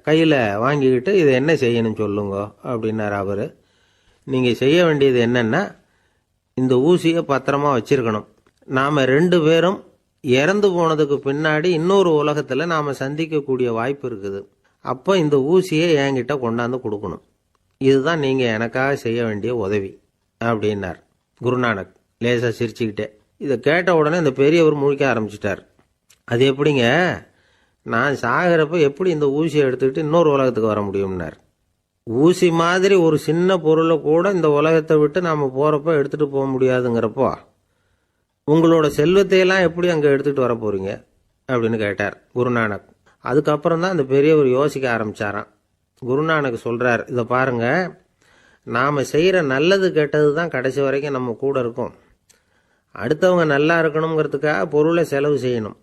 Speaker 1: கையில் வாங்கிக்கிட்டு இதை என்ன செய்யணும்னு சொல்லுங்க அப்படின்னார் அவர். நீங்கள் செய்ய வேண்டியது என்னென்னா, இந்த ஊசியை பத்திரமா வச்சிருக்கணும். நாம் 2 பேரும் இறந்து போனதுக்கு பின்னாடி இன்னொரு உலகத்தில் நாம் சந்திக்கக்கூடிய வாய்ப்பு இருக்குது. அப்போ இந்த ஊசியை என்கிட்ட கொண்டாந்து கொடுக்கணும். இதுதான் நீங்கள் எனக்காக செய்ய வேண்டிய உதவி அப்படின்னார் குருநானக் லேசாக சிரிச்சுக்கிட்டே. இதை கேட்ட உடனே இந்த பெரியவர் முழிக்க ஆரம்பிச்சிட்டார். அது எப்படிங்க, நான் சாகிறப்ப எப்படி இந்த ஊசியை எடுத்துக்கிட்டு இன்னொரு உலகத்துக்கு வர முடியும்னார். ஊசி மாதிரி ஒரு சின்ன பொருளை கூட இந்த உலகத்தை விட்டு நாம் போகிறப்ப எடுத்துகிட்டு போக முடியாதுங்கிறப்போ உங்களோட செல்வத்தையெல்லாம் எப்படி அங்கே எடுத்துகிட்டு வர போகிறீங்க அப்படின்னு கேட்டார் குருநானக். அதுக்கப்புறம் தான் அந்த பெரியவர் யோசிக்க ஆரம்பித்தாராம். குருநானக் சொல்கிறார், இதை பாருங்க, நாம் செய்கிற நல்லது கெட்டது தான் கடைசி வரைக்கும் நம்ம கூட இருக்கும். அடுத்தவங்க நல்லா இருக்கணுங்கிறதுக்காக பொருளை செலவு செய்யணும்,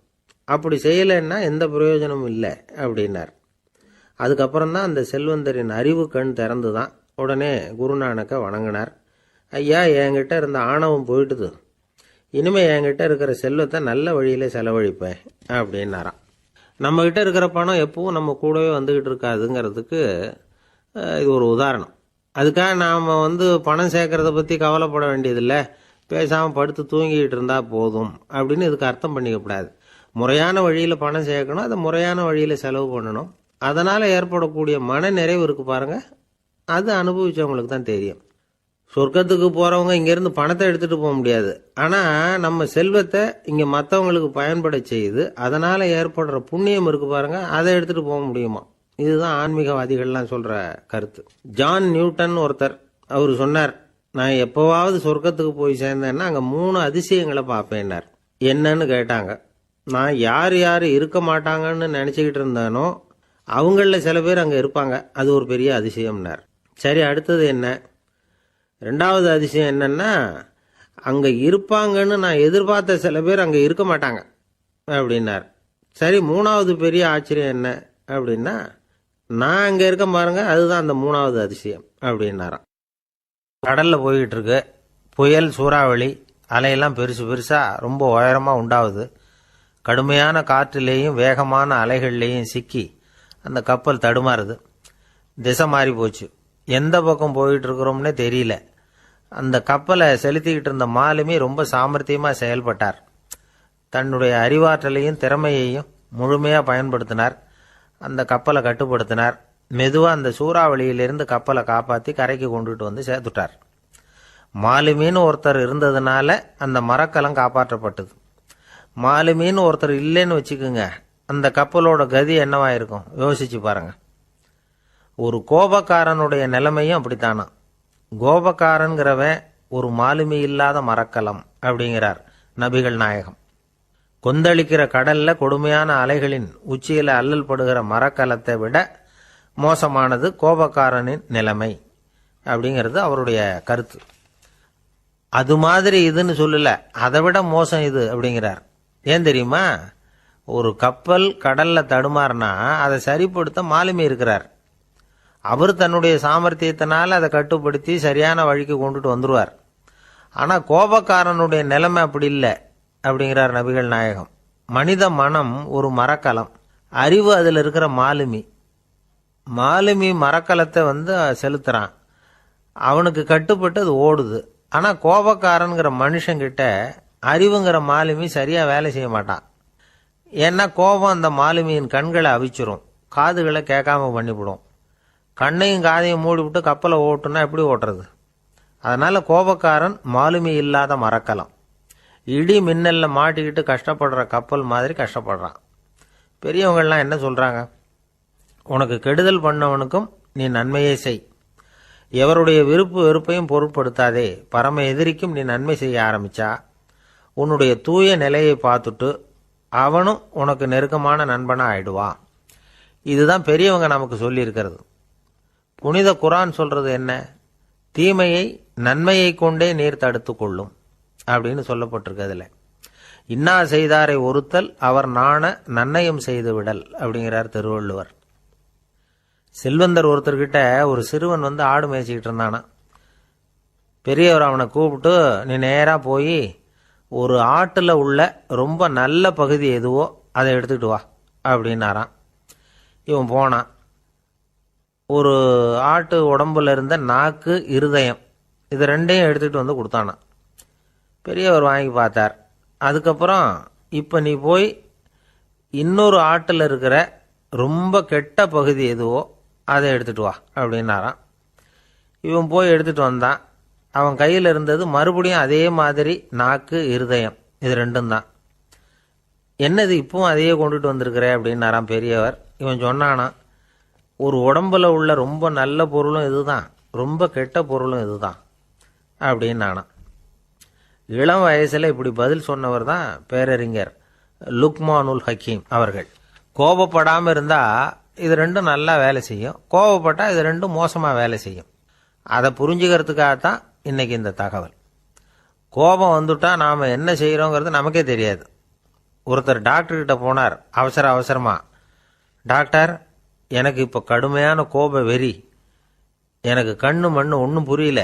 Speaker 1: அப்படி செய்யலைன்னா எந்த பிரயோஜனமும் இல்லை அப்படின்னார். அதுக்கப்புறம் தான் அந்த செல்வந்தரின் அறிவு கண் திறந்து தான். உடனே குருநானக்கை வணங்கினார். ஐயா, என்கிட்ட இருந்த ஆணவம் போயிட்டுது, இனிமேல் என்கிட்ட இருக்கிற செல்வத்தை நல்ல வழியில் செலவழிப்பேன் அப்படின்னாராம். நம்மகிட்ட இருக்கிற பணம் எப்பவும் நம்ம கூடவே வந்துக்கிட்டு இருக்காதுங்கிறதுக்கு இது ஒரு உதாரணம். அதுக்காக நாம் பணம் சேர்க்கறத பற்றி கவலைப்பட வேண்டியதில்லை, பேசாமல் படுத்து தூங்கிட்டு இருந்தா போதும் அப்படின்னு இதுக்கு அர்த்தம் பண்ணிக்கப்படாது. முறையான வழியில் பணம் சேர்க்கணும், அதை முறையான வழியில் செலவு பண்ணணும். அதனால் ஏற்படக்கூடிய மன நிறைவு இருக்கு பாருங்க, அது அனுபவிச்சவங்களுக்கு தான் தெரியும். சொர்க்கத்துக்கு போகிறவங்க இங்கேருந்து பணத்தை எடுத்துகிட்டு போக முடியாது. ஆனால் நம்ம செல்வத்தை இங்கே மற்றவங்களுக்கு பயன்பட செய்து அதனால் ஏற்படுற புண்ணியம் இருக்கு பாருங்க, அதை எடுத்துகிட்டு போக முடியுமா. இதுதான் ஆன்மீகவாதிகள்லாம் சொல்கிற கருத்து. ஜான் நியூட்டன் ஒருத்தர், அவர் சொன்னார், நான் எப்போவாவது சொர்க்கத்துக்கு போய் சேர்ந்தேன்னா அங்கே 3 அதிசயங்களை பார்ப்பேன்னார். என்னன்னு கேட்டாங்க. நான் யார் யார் இருக்க மாட்டாங்கன்னு நினச்சிக்கிட்டு இருந்தேனோ அவங்களில் சில பேர் அங்கே இருப்பாங்க, அது ஒரு பெரிய அதிசயம்னார். சரி, அடுத்தது என்ன? 2வது அதிசயம் என்னன்னா, அங்கே இருப்பாங்கன்னு நான் எதிர்பார்த்த சில பேர் அங்கே இருக்க மாட்டாங்க அப்படின்னார். சரி, 3வது பெரிய ஆச்சரியம் என்ன அப்படின்னா, நான் அங்கே இருக்க பாருங்க, அதுதான் அந்த 3வது அதிசயம் அப்படின்னாராம். கடலில் போய்கிட்டு இருக்கு, புயல், சூறாவளி, அலையெல்லாம் பெருசு பெருசாக ரொம்ப உயரமாக உண்டாகுது. கடுமையான காற்றிலேயும் வேகமான அலைகள்லேயும் சிக்கி அந்த கப்பல் தடுமாறுது. திசை மாறி போச்சு, எந்த பக்கம் போயிட்டு இருக்கிறோம்னே தெரியல. அந்த கப்பலை செலுத்திக்கிட்டு இருந்த மாலுமி ரொம்ப சாமர்த்தியமாக செயல்பட்டார். தன்னுடைய அறிவாற்றலையும் திறமையையும் முழுமையாக பயன்படுத்தினார். அந்த கப்பலை கட்டுப்படுத்தினார். மெதுவாக அந்த சூறாவளியிலிருந்து கப்பலை காப்பாற்றி கரைக்கு கொண்டுட்டு வந்து சேர்த்துட்டார். மாலுமின்னு ஒருத்தர் இருந்ததுனால அந்த மரக்கலம் காப்பாற்றப்பட்டது. மாலுமின்னு ஒருத்தர் இல்லைன்னு வச்சுக்கோங்க, அந்த கப்பலோட கதி என்னவாயிருக்கும் யோசிச்சு பாருங்க. ஒரு கோபக்காரனுடைய நிலைமையும் அப்படித்தானா. கோபக்காரன்கிறவன் ஒரு மாலுமி இல்லாத மரக்கலம் அப்படிங்கிறார் நபிகள் நாயகம். கொந்தளிக்கிற கடல்ல கொடுமையான அலைகளின் உச்சியில அல்லல் படுகிற மரக்கலத்தை விட மோசமானது கோபக்காரனின் நிலைமை அப்படிங்கிறது அவருடைய கருத்து. அது மாதிரி இதுன்னு சொல்லல, அதை விட மோசம் இது அப்படிங்கிறார். ஏன் தெரியுமா? ஒரு கப்பல் கடல்ல தடுமாறினா அதை சரிப்படுத்த மாலுமி இருக்கிறார். அவர் தன்னுடைய சாமர்த்தியத்தினால அதை கட்டுப்படுத்தி சரியான வழிக்கு கொண்டுட்டு வந்துடுவார். ஆனால் கோபக்காரனுடைய நிலைமை அப்படி இல்லை அப்படிங்கிறார் நபிகள் நாயகம். மனித மனம் ஒரு மரக்கலம், அறிவு அதில் இருக்கிற மாலுமி. மாலுமி மரக்கலத்தை செலுத்துறான், அவனுக்கு கட்டுப்பட்டு அது ஓடுது. ஆனால் கோபக்காரனுங்கிற மனுஷங்கிட்ட அறிவுங்கிற மாலுமி சரியாக வேலை செய்ய மாட்டான். ஏன்னா கோபம் அந்த மாலுமியின் கண்களை அவிச்சிரும், காதுகளை கேட்காம பண்ணிவிடும். கண்ணையும் காதையும் மூடிவிட்டு கப்பலை ஓட்டுனா எப்படி ஓட்டுறது? அதனால கோபக்காரன் மாலுமி இல்லாத மரக்கலம். இடி மின்னல்ல மாட்டிக்கிட்டு கஷ்டப்படுற கப்பல் மாதிரி கஷ்டப்படுறான். பெரியவங்கள்லாம் என்ன சொல்றாங்க? உனக்கு கெடுதல் பண்ணவனுக்கும் நீ நன்மையே செய், எவருடைய விருப்பு வெறுப்பையும் பொருட்படுத்தாதே, பரம எதிரிக்கும் நீ நன்மை செய்ய ஆரம்பிச்சா உன்னுடைய தூய நிலையை பார்த்துட்டு அவனும் உனக்கு நெருக்கமான நண்பனா ஆயிடுவான். இதுதான் பெரியவங்க நமக்கு சொல்லி இருக்கிறது. புனித குர்ஆன் சொல்றது என்ன? தீமையை நன்மையை கொண்டே நீர் தடுத்து கொள்ளும் அப்படின்னு சொல்லப்பட்டிருக்கு. அதுல இன்னா செய்தாரை ஒருத்தல் அவர் நாண நன்னயம் செய்து விடல் அப்படிங்கிறார் திருவள்ளுவர். செல்வந்தர் ஒருத்தர்கிட்ட ஒரு சிறுவன் ஆடு மேய்ச்சிக்கிட்டு இருந்தானா. பெரியவர் அவனை கூப்பிட்டு, நீ நேரா போய் ஒரு ஆட்டுல உள்ள ரொம்ப நல்ல பகுதி எதுவோ அதை எடுத்துக்கிட்டு வா அப்படின்னாராம். இவன் போனான். ஒரு ஆட்டு உடம்புல இருந்த நாக்கு, இருதயம், இது ரெண்டையும் எடுத்துக்கிட்டு வந்து கொடுத்தானா. பெரியவர் வாங்கி பார்த்தார். அதுக்கப்புறம் இப்போ நீ போய் இன்னொரு ஆட்டில் இருக்கிற ரொம்ப கெட்ட பகுதி எதுவோ அதை எடுத்துட்டு வா அப்படின்னாராம். இவன் போய் எடுத்துட்டு வந்தான். அவன் கையில் இருந்தது மறுபடியும் அதே மாதிரி நாக்கு, இருதயம், இது ரெண்டும் தான். என்னது இப்பவும் அதையே கொண்டுட்டு வந்திருக்கிற அப்படின்னாராம் பெரியவர். இவன் சொன்னானா, ஒரு உடம்புல உள்ள ரொம்ப நல்ல பொருளும் இதுதான், ரொம்ப கெட்ட பொருளும் இதுதான் அப்படின்னானா. இளம் வயசுல இப்படி பதில் சொன்னவர் தான் பேரறிஞர் லுக்மானுல் ஹக்கீம் அவர்கள். கோபப்படாம இருந்தா இது ரெண்டும் நல்லா வேலை செய்யும், கோபப்பட்டா இது ரெண்டும் மோசமா வேலை செய்யும். அதை புரிஞ்சுக்கிறதுக்காகத்தான் இன்னைக்கு இந்த தகவல். கோபம் வந்துட்டா நாம என்ன செய்யறோங்கிறது நமக்கே தெரியாது. ஒருத்தர் டாக்டர் கிட்ட போனார் அவசரமா. டாக்டர், எனக்கு இப்போ கடுமையான கோப வெறி, எனக்கு கண்ணு மண்ணு ஒன்றும் புரியல,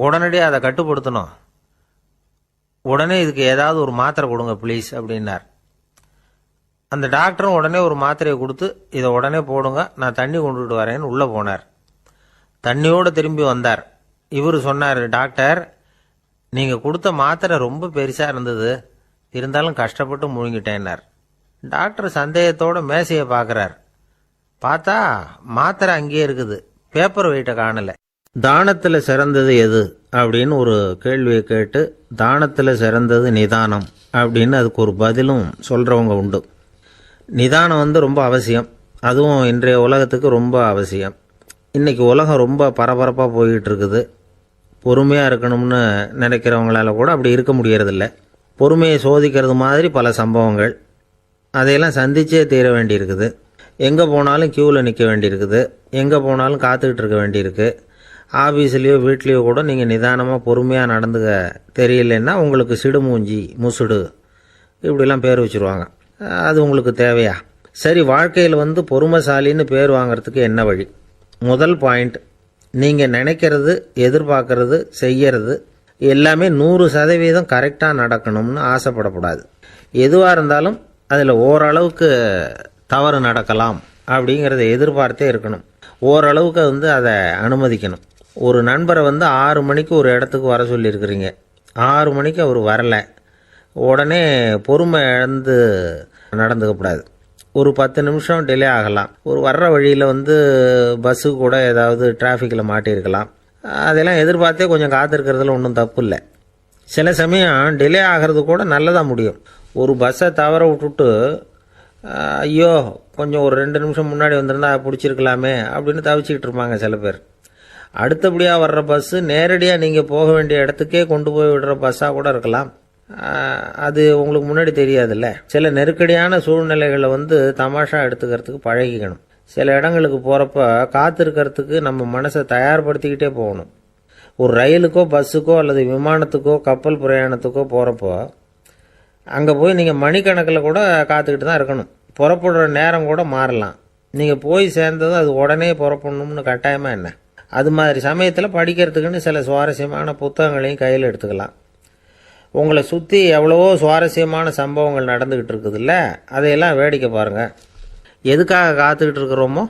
Speaker 1: உடனடியாக அதை கட்டுப்படுத்தணும், உடனே இதுக்கு ஏதாவது ஒரு மாத்திரை கொடுங்க ப்ளீஸ் அப்படின்னார். அந்த டாக்டரும் உடனே ஒரு மாத்திரையை கொடுத்து, இதை உடனே போடுங்க, நான் தண்ணி கொண்டுட்டு வரேன்னு உள்ளே போனார். தண்ணியோடு திரும்பி வந்தார். இவர் சொன்னார், டாக்டர், நீங்கள் கொடுத்த மாத்திரை ரொம்ப பெருசாக இருந்தது, இருந்தாலும் கஷ்டப்பட்டு முழுங்கிட்டேன்னார். டாக்டர் சந்தேகத்தோட மேசையை பார்க்குறார். பார்த்தா மாத்திரை அங்கேயே இருக்குது, பேப்பர் வெயிட்டை காணல. தானத்தில் சிறந்தது எது அப்படின்னு ஒரு கேள்வியை கேட்டு, தானத்தில் சிறந்தது நிதானம் அப்படின்னு அதுக்கு ஒரு பதிலும் சொல்கிறவங்க உண்டு. நிதானம் ரொம்ப அவசியம், அதுவும் இன்றைய உலகத்துக்கு ரொம்ப அவசியம். இன்றைக்கி உலகம் ரொம்ப பரபரப்பாக போய்கிட்டு இருக்குது. பொறுமையாக இருக்கணும்னு நினைக்கிறவங்களால கூட அப்படி இருக்க முடியறதில்ல. பொறுமையை சோதிக்கிறது மாதிரி பல சம்பவங்கள், அதையெல்லாம் சந்திச்சே தீர வேண்டியிருக்குது. எங்கே போனாலும் க்யூவில் நிற்க வேண்டியிருக்குது, எங்கே போனாலும் காத்துக்கிட்டு இருக்க வேண்டியிருக்கு. ஆஃபீஸ்லேயோ வீட்லேயோ கூட நீங்கள் நிதானமாக பொறுமையாக நடந்துக்க தெரியலன்னா உங்களுக்கு சிடுமூஞ்சி, முசுடு இப்படிலாம் பேர் வச்சுருவாங்க. அது உங்களுக்கு தேவையா? சரி, வாழ்க்கையில் பொறுமைசாலின்னு பேர் வாங்கிறதுக்கு என்ன வழி? முதல் பாயிண்ட், நீங்கள் நினைக்கிறது, எதிர்பார்க்கறது, செய்யறது எல்லாமே 100% கரெக்டாக நடக்கணும்னு ஆசைப்படக்கூடாது. எதுவாக இருந்தாலும் அதில் ஓரளவுக்கு தவறு நடக்கலாம் அப்படிங்கிறத எதிர்பார்த்தே இருக்கணும். ஓரளவுக்கு அதை அனுமதிக்கணும். ஒரு நண்பரை 6 மணிக்கு ஒரு இடத்துக்கு வர சொல்லியிருக்கிறீங்க, 6 மணிக்கு அவர் வரலை, உடனே பொறுமை இழந்து நடந்துக்கக்கூடாது. ஒரு 10 நிமிஷம் டிலே ஆகலாம். ஒரு வர்ற வழியில் பஸ்ஸு கூட ஏதாவது டிராஃபிக்கில் மாட்டியிருக்கலாம். அதெல்லாம் எதிர்பார்த்தே கொஞ்சம் காத்திருக்கிறதுல ஒன்றும் தப்பு இல்லை. சில சமயம் டிலே ஆகிறது கூட நல்லதாக முடியும். ஒரு பஸ்ஸை தவற விட்டுட்டு, ஐயோ கொஞ்சம் ஒரு 2 நிமிஷம் முன்னாடி வந்திருந்தா பிடிச்சிருக்கலாமே அப்படின்னு தவிச்சிக்கிட்டு இருப்பாங்க சில பேர். அடுத்தபடியாக வர்ற பஸ்ஸு நேரடியாக நீங்கள் போக வேண்டிய இடத்துக்கே கொண்டு போய் விடுற பஸ்ஸாக கூட இருக்கலாம். அது உங்களுக்கு முன்னாடி தெரியாதுல்ல. சில நெருக்கடியான சூழ்நிலைகளை தமாஷா எடுத்துக்கிறதுக்கு பழகிக்கணும். சில இடங்களுக்கு போகிறப்ப காத்திருக்கிறதுக்கு நம்ம மனசை தயார்படுத்திக்கிட்டே போகணும். ஒரு ரயிலுக்கோ பஸ்ஸுக்கோ அல்லது விமானத்துக்கோ கப்பல் பிரயாணத்துக்கோ போகிறப்போ அங்கே போய் நீங்கள் மணிக்கணக்கில் கூட காத்துக்கிட்டு தான் இருக்கணும். புறப்படுற நேரம் கூட மாறலாம். நீங்கள் போய் சேர்ந்ததும் அது உடனே புறப்படணும்னு கட்டாயமாக என்ன? அது மாதிரி சமயத்தில் படிக்கிறதுக்குன்னு சில சுவாரஸ்யமான புத்தகங்களையும் கையில் எடுத்துக்கலாம். உங்களை சுற்றி எவ்வளவோ சுவாரஸ்யமான சம்பவங்கள் நடந்துக்கிட்டு இருக்குதுல்ல, அதையெல்லாம் வேடிக்கை பாருங்கள். எதுக்காக காத்துக்கிட்டு இருக்கிறோமோ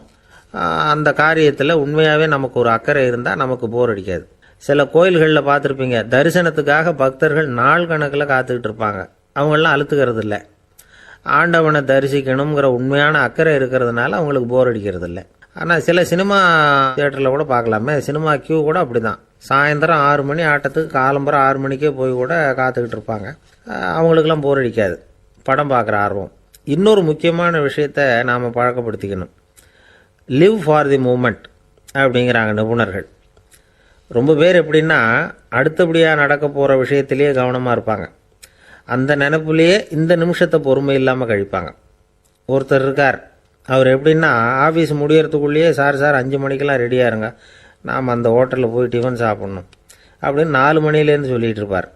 Speaker 1: அந்த காரியத்தில் உண்மையாகவே நமக்கு ஒரு அக்கறை இருந்தால் நமக்கு போர் அடிக்காது. சில கோயில்களில் பார்த்துருப்பீங்க, தரிசனத்துக்காக பக்தர்கள் நாள் கணக்கில் காத்துக்கிட்டு இருப்பாங்க. அவங்களெலாம் அழுத்துக்கிறது இல்லை. ஆண்டவனை தரிசிக்கணுங்கிற உண்மையான அக்கறை இருக்கிறதுனால அவங்களுக்கு போர் அடிக்கிறது இல்லை. ஆனால் சில சினிமா தியேட்டரில் கூட பார்க்கலாமே, சினிமா கியூ கூட அப்படி தான். சாயந்தரம் 6 மணி ஆட்டத்துக்கு காலம்பரம் 6 மணிக்கே போய் கூட காத்துக்கிட்டு இருப்பாங்க. அவங்களுக்கெல்லாம் போர் அடிக்காது, படம் பார்க்குற ஆர்வம். இன்னொரு முக்கியமான விஷயத்தை நாம் பழக்கப்படுத்திக்கணும். லிவ் ஃபார் தி மூமெண்ட் அப்படிங்கிறாங்க நிபுணர்கள். ரொம்ப பேர் எப்படின்னா அடுத்தபடியாக நடக்க போகிற விஷயத்திலேயே கவனமாக இருப்பாங்க. அந்த நினைப்புலேயே இந்த நிமிஷத்தை பொறுமை இல்லாமல் கழிப்பாங்க. ஒருத்தர் இருக்கார், அவர் எப்படின்னா ஆஃபீஸ் முடியறதுக்குள்ளேயே சார் 5 மணிக்கெல்லாம் ரெடியாக இருங்க, நாம் அந்த ஹோட்டலில் போய் டிஃபன் சாப்பிட்ணும் அப்படின்னு 4 மணிலேருந்து சொல்லிகிட்டு இருப்பார்.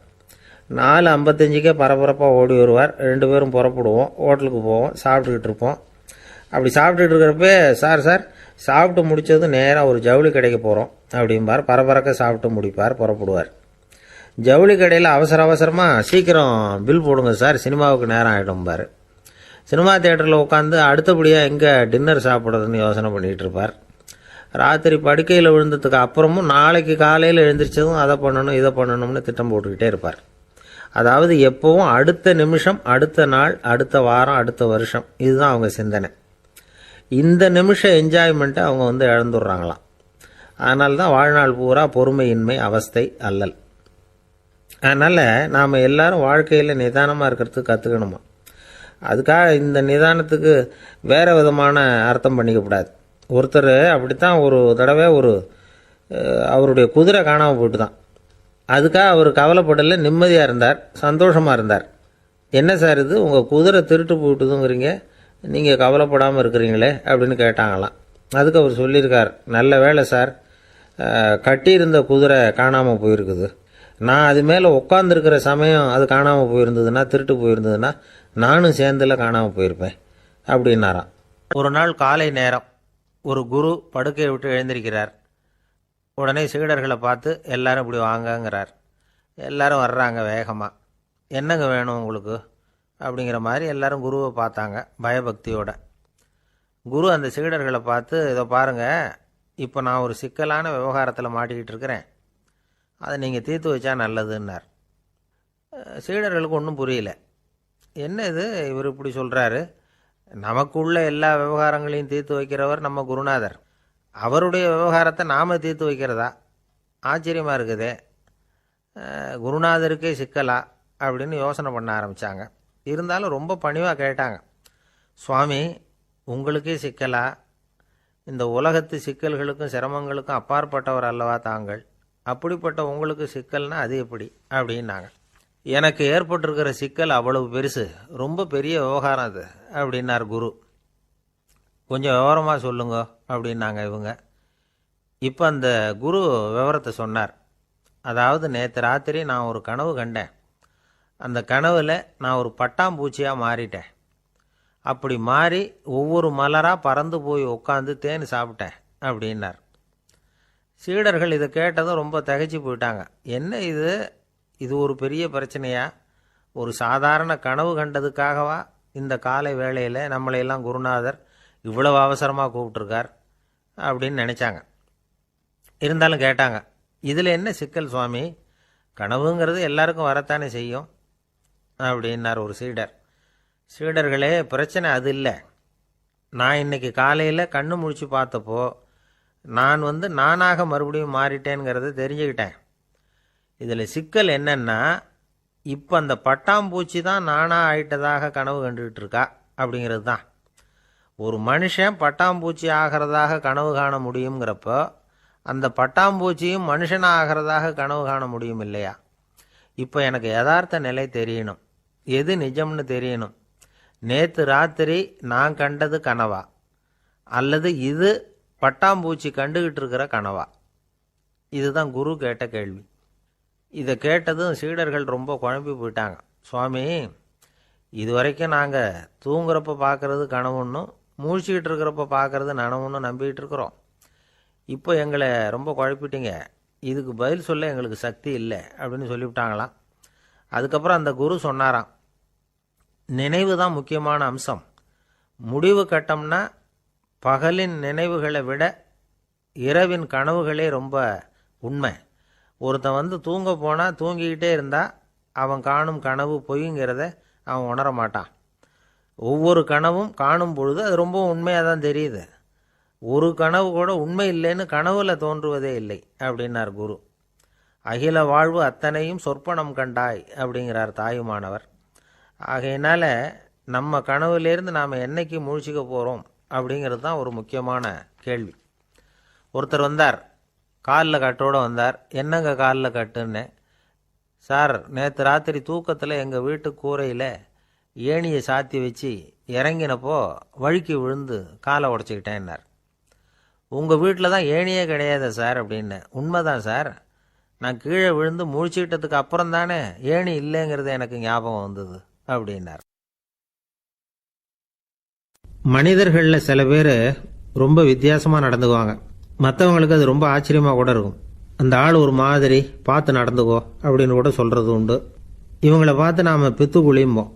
Speaker 1: 4:55 பரபரப்பாக ஓடி வருவார். 2 பேரும் புறப்படுவோம், ஹோட்டலுக்கு போவோம், சாப்பிட்டுக்கிட்டு இருப்போம். அப்படி சாப்பிட்டுட்டு இருக்கிறப்ப சார் சாப்பிட்டு முடித்ததும் நேராக ஒரு ஜவுளி கடைக்கு போகிறோம் அப்படிம்பார். பரபரக்க சாப்பிட்டு முடிப்பார், புறப்படுவார். ஜவுளி கடையில் அவசரமாக சீக்கிரம் பில் போடுங்க சார், சினிமாவுக்கு நேரம் ஆகிடும்பார். சினிமா தியேட்டரில் உட்காந்து அடுத்தபடியாக எங்கே டின்னர் சாப்பிட்றதுன்னு யோசனை பண்ணிகிட்டு இருப்பார். ராத்திரி படுக்கையில் விழுந்ததுக்கு அப்புறமும் நாளைக்கு காலையில் எழுந்திரிச்சதும் அதை பண்ணணும் இதை பண்ணணும்னு திட்டம் போட்டுக்கிட்டே இருப்பார். அதாவது எப்பவும் அடுத்த நிமிஷம், அடுத்த நாள், அடுத்த வாரம், அடுத்த வருஷம், இதுதான் அவங்க சிந்தனை. இந்த நிமிஷம் என்ஜாய்மெண்ட்டை அவங்க இழந்துடுறாங்களாம். அதனால தான் வாழ்நாள் பூரா பொறுமையின்மை, அவஸ்தை, அல்லல். அதனால் நாம் எல்லாரும் வாழ்க்கையில் நிதானமாக இருக்கிறதுக்கு கற்றுக்கணுமா. அதுக்காக இந்த நிதானத்துக்கு வேறு விதமான அர்த்தம் பண்ணிக்கக்கூடாது. ஒருத்தர் அப்படித்தான் ஒரு தடவை அவருடைய குதிரை காணாமல் போயிட்டு தான். அதுக்காக அவர் கவலைப்படலை, நிம்மதியாக இருந்தார், சந்தோஷமாக இருந்தார். என்ன சார் இது, உங்கள் குதிரை திருட்டு போயிட்டுதுங்கிறீங்க, நீங்கள் கவலைப்படாமல் இருக்கிறீங்களே அப்படின்னு கேட்டாங்களாம். அதுக்கு அவர் சொல்லியிருக்கார், நல்ல வேலை சார், கட்டியிருந்த குதிரை காணாமல் போயிருக்குது. நான் அது மேலே உட்காந்துருக்கிற சமயம் அது காணாமல் போயிருந்ததுன்னா, திருட்டு போயிருந்ததுன்னா நானும் சேர்ந்துல காணாமல் போயிருப்பேன் அப்படின்னாராம். ஒரு நாள் காலை நேரம் ஒரு குரு படுக்கையை விட்டு எழுந்திருக்கிறார். உடனே சீடர்களை பார்த்து எல்லாரும் இப்படி வாங்கங்கிறார். எல்லாரும் வர்றாங்க வேகமாக. என்னங்க வேணும் உங்களுக்கு அப்படிங்கிற மாதிரி எல்லாரும் குருவை பார்த்தாங்க பயபக்தியோட. குரு அந்த சீடர்களை பார்த்து, இதை பாருங்கள், இப்போ நான் ஒரு சிக்கலான விவகாரத்தில் மாட்டிக்கிட்டு இருக்கிறேன், அதை நீங்கள் தீர்த்து வச்சா நல்லதுன்னார். சீடர்களுக்கு ஒன்றும் புரியல. என்ன இது இவர் இப்படி சொல்கிறாரு, நமக்குள்ள எல்லா விவகாரங்களையும் தீர்த்து வைக்கிறவர் நம்ம குருநாதர், அவருடைய விவகாரத்தை நாம் தீர்த்து வைக்கிறதா, ஆச்சரியமாக இருக்குதே, குருநாதருக்கே சிக்கலா அப்படின்னு யோசனை பண்ண ஆரம்பித்தாங்க. இருந்தாலும் ரொம்ப பணிவாக கேட்டாங்க, சுவாமி உங்களுக்கே சிக்கலா? இந்த உலகத்து சிக்கல்களுக்கும் சிரமங்களுக்கும் அப்பாற்பட்டவர் அல்லவா தாங்கள், அப்படிப்பட்ட உங்களுக்கு சிக்கல்னா அது எப்படி அப்படின்னாங்க. எனக்கு ஏற்பட்டிருக்கிற சிக்கல் அவ்வளவு பெருசு, ரொம்ப பெரிய விவகாரம் அது அப்படின்னார் குரு. கொஞ்சம் விவரமாக சொல்லுங்க அப்படின்னாங்க இவங்க. இப்போ அந்த குரு விவரத்தை சொன்னார். அதாவது நேற்று ராத்திரி நான் ஒரு கனவு கண்டேன். அந்த கனவில் நான் ஒரு பட்டாம்பூச்சியாக மாறிட்டேன். அப்படி மாறி ஒவ்வொரு மலராக பறந்து போய் உட்காந்து தேன் சாப்பிட்டேன் அப்படின்னார். சீடர்கள் இதை கேட்டதும் ரொம்ப திகைச்சு போயிட்டாங்க. என்ன இது ஒரு பெரிய பிரச்சனையா? ஒரு சாதாரண கனவு கண்டதுக்காகவா இந்த காலை வேளையில் நம்மளையெல்லாம் குருநாதர் இவ்வளவு அவசரமாக கூப்பிட்டுருக்கார் அப்படின்னு நினச்சாங்க. இருந்தாலும் கேட்டாங்க, இதில் என்ன சிக்கல் சுவாமி? கனவுங்கிறது எல்லாருக்கும் வரத்தானே செய்யும் அப்படின்னார் ஒரு சீடர். சீடர்களே, பிரச்சனை அது இல்லை. நான் இன்னைக்கு காலையில் கண்ணு முழிச்சு பார்த்தப்போ நான் நானாக மறுபடியும் மாறிட்டேங்கிறத தெரிஞ்சுக்கிட்டேன். இதில் சிக்கல் என்னன்னா, இப்போ அந்த பட்டாம்பூச்சி தான் நானாக ஆயிட்டதாக கனவு கண்டுகிட்டு இருக்கா அப்படிங்கிறது தான். ஒரு மனுஷன் பட்டாம்பூச்சி ஆகிறதாக கனவு காண முடியுங்கிறப்போ அந்த பட்டாம்பூச்சியும் மனுஷனாக ஆகிறதாக கனவு காண முடியும் இல்லையா? இப்போ எனக்கு யதார்த்த நிலை தெரியணும், எது நிஜம்னு தெரியணும். நேற்று ராத்திரி நான் கண்டது கனவா, அல்லது இது பட்டாம்பூச்சி கண்டுகிட்டு இருக்கிற கனவா? இதுதான் குரு கேட்ட கேள்வி. இதை கேட்டதும் சீடர்கள் ரொம்ப குழம்பி போயிட்டாங்க. சுவாமி, இது வரைக்கும் நாங்கள் தூங்குறப்ப பார்க்கறது கனவுன்னும் மூழ்கிக்கிட்டு இருக்கிறப்ப பார்க்கறது நனவுன்னு நம்பிக்கிட்டு இருக்கிறோம். இப்போ எங்களை ரொம்ப குழப்பிட்டீங்க, இதுக்கு பதில் சொல்ல எங்களுக்கு சக்தி இல்லை அப்படின்னு சொல்லிவிட்டாங்களாம். அதுக்கப்புறம் அந்த குரு சொன்னாராம், நினைவு தான் முக்கியமான அம்சம். முடிவு கட்டம்னா பகலின் நினைவுகளை விட இரவின் கனவுகளே ரொம்ப உண்மை. ஒருத்தன் தூங்க போனால் தூங்கிக்கிட்டே இருந்தால் அவன் காணும் கனவு பொய்ங்கிறத அவன் உணர மாட்டான். ஒவ்வொரு கனவும் காணும் பொழுது அது ரொம்ப உண்மையாக தான் தெரியுது. ஒரு கனவு கூட உண்மை இல்லைன்னு கனவுல தோன்றுவதே இல்லை அப்படின்னார் குரு. அகில வாழ்வு அத்தனையும் சொற்பனம் கண்டாய் அப்படிங்கிறார் தாயுமானவர். ஆகையினால நம்ம கனவுலேருந்து நாம் என்னைக்கு முழிச்சிக்க போகிறோம் அப்படிங்கிறது தான் ஒரு முக்கியமான கேள்வி. ஒருத்தர் வந்தார், காலில் கட்டோடு வந்தார். என்னங்க காலில் கட்டுன்னு? சார், நேற்று ராத்திரி தூக்கத்தில் எங்கள் வீட்டு கூரையில் ஏணியை சாத்தி வச்சு இறங்கினப்போ வழுக்கி விழுந்து காலை உடச்சிக்கிட்டேன்னார். உங்கள் வீட்டில் தான் ஏணியே கிடையாது சார் அப்படின்னு. உண்மைதான் சார், நான் கீழே விழுந்து முழிச்சுக்கிட்டதுக்கு அப்புறம் தானே ஏணி இல்லைங்கிறது எனக்கு ஞாபகம் வந்தது அப்படின்னார். மனிதர்களில் சில பேர் ரொம்ப வித்தியாசமாக நடந்துக்குவாங்க. மற்றவங்களுக்கு அது ரொம்ப ஆச்சரியமாக கூட இருக்கும். அந்த ஆள் ஒரு மாதிரி பார்த்து நடந்துக்கோ அப்படின்னு கூட சொல்கிறது உண்டு. இவங்களை பார்த்து நாம் பித்து குளியும்போம்.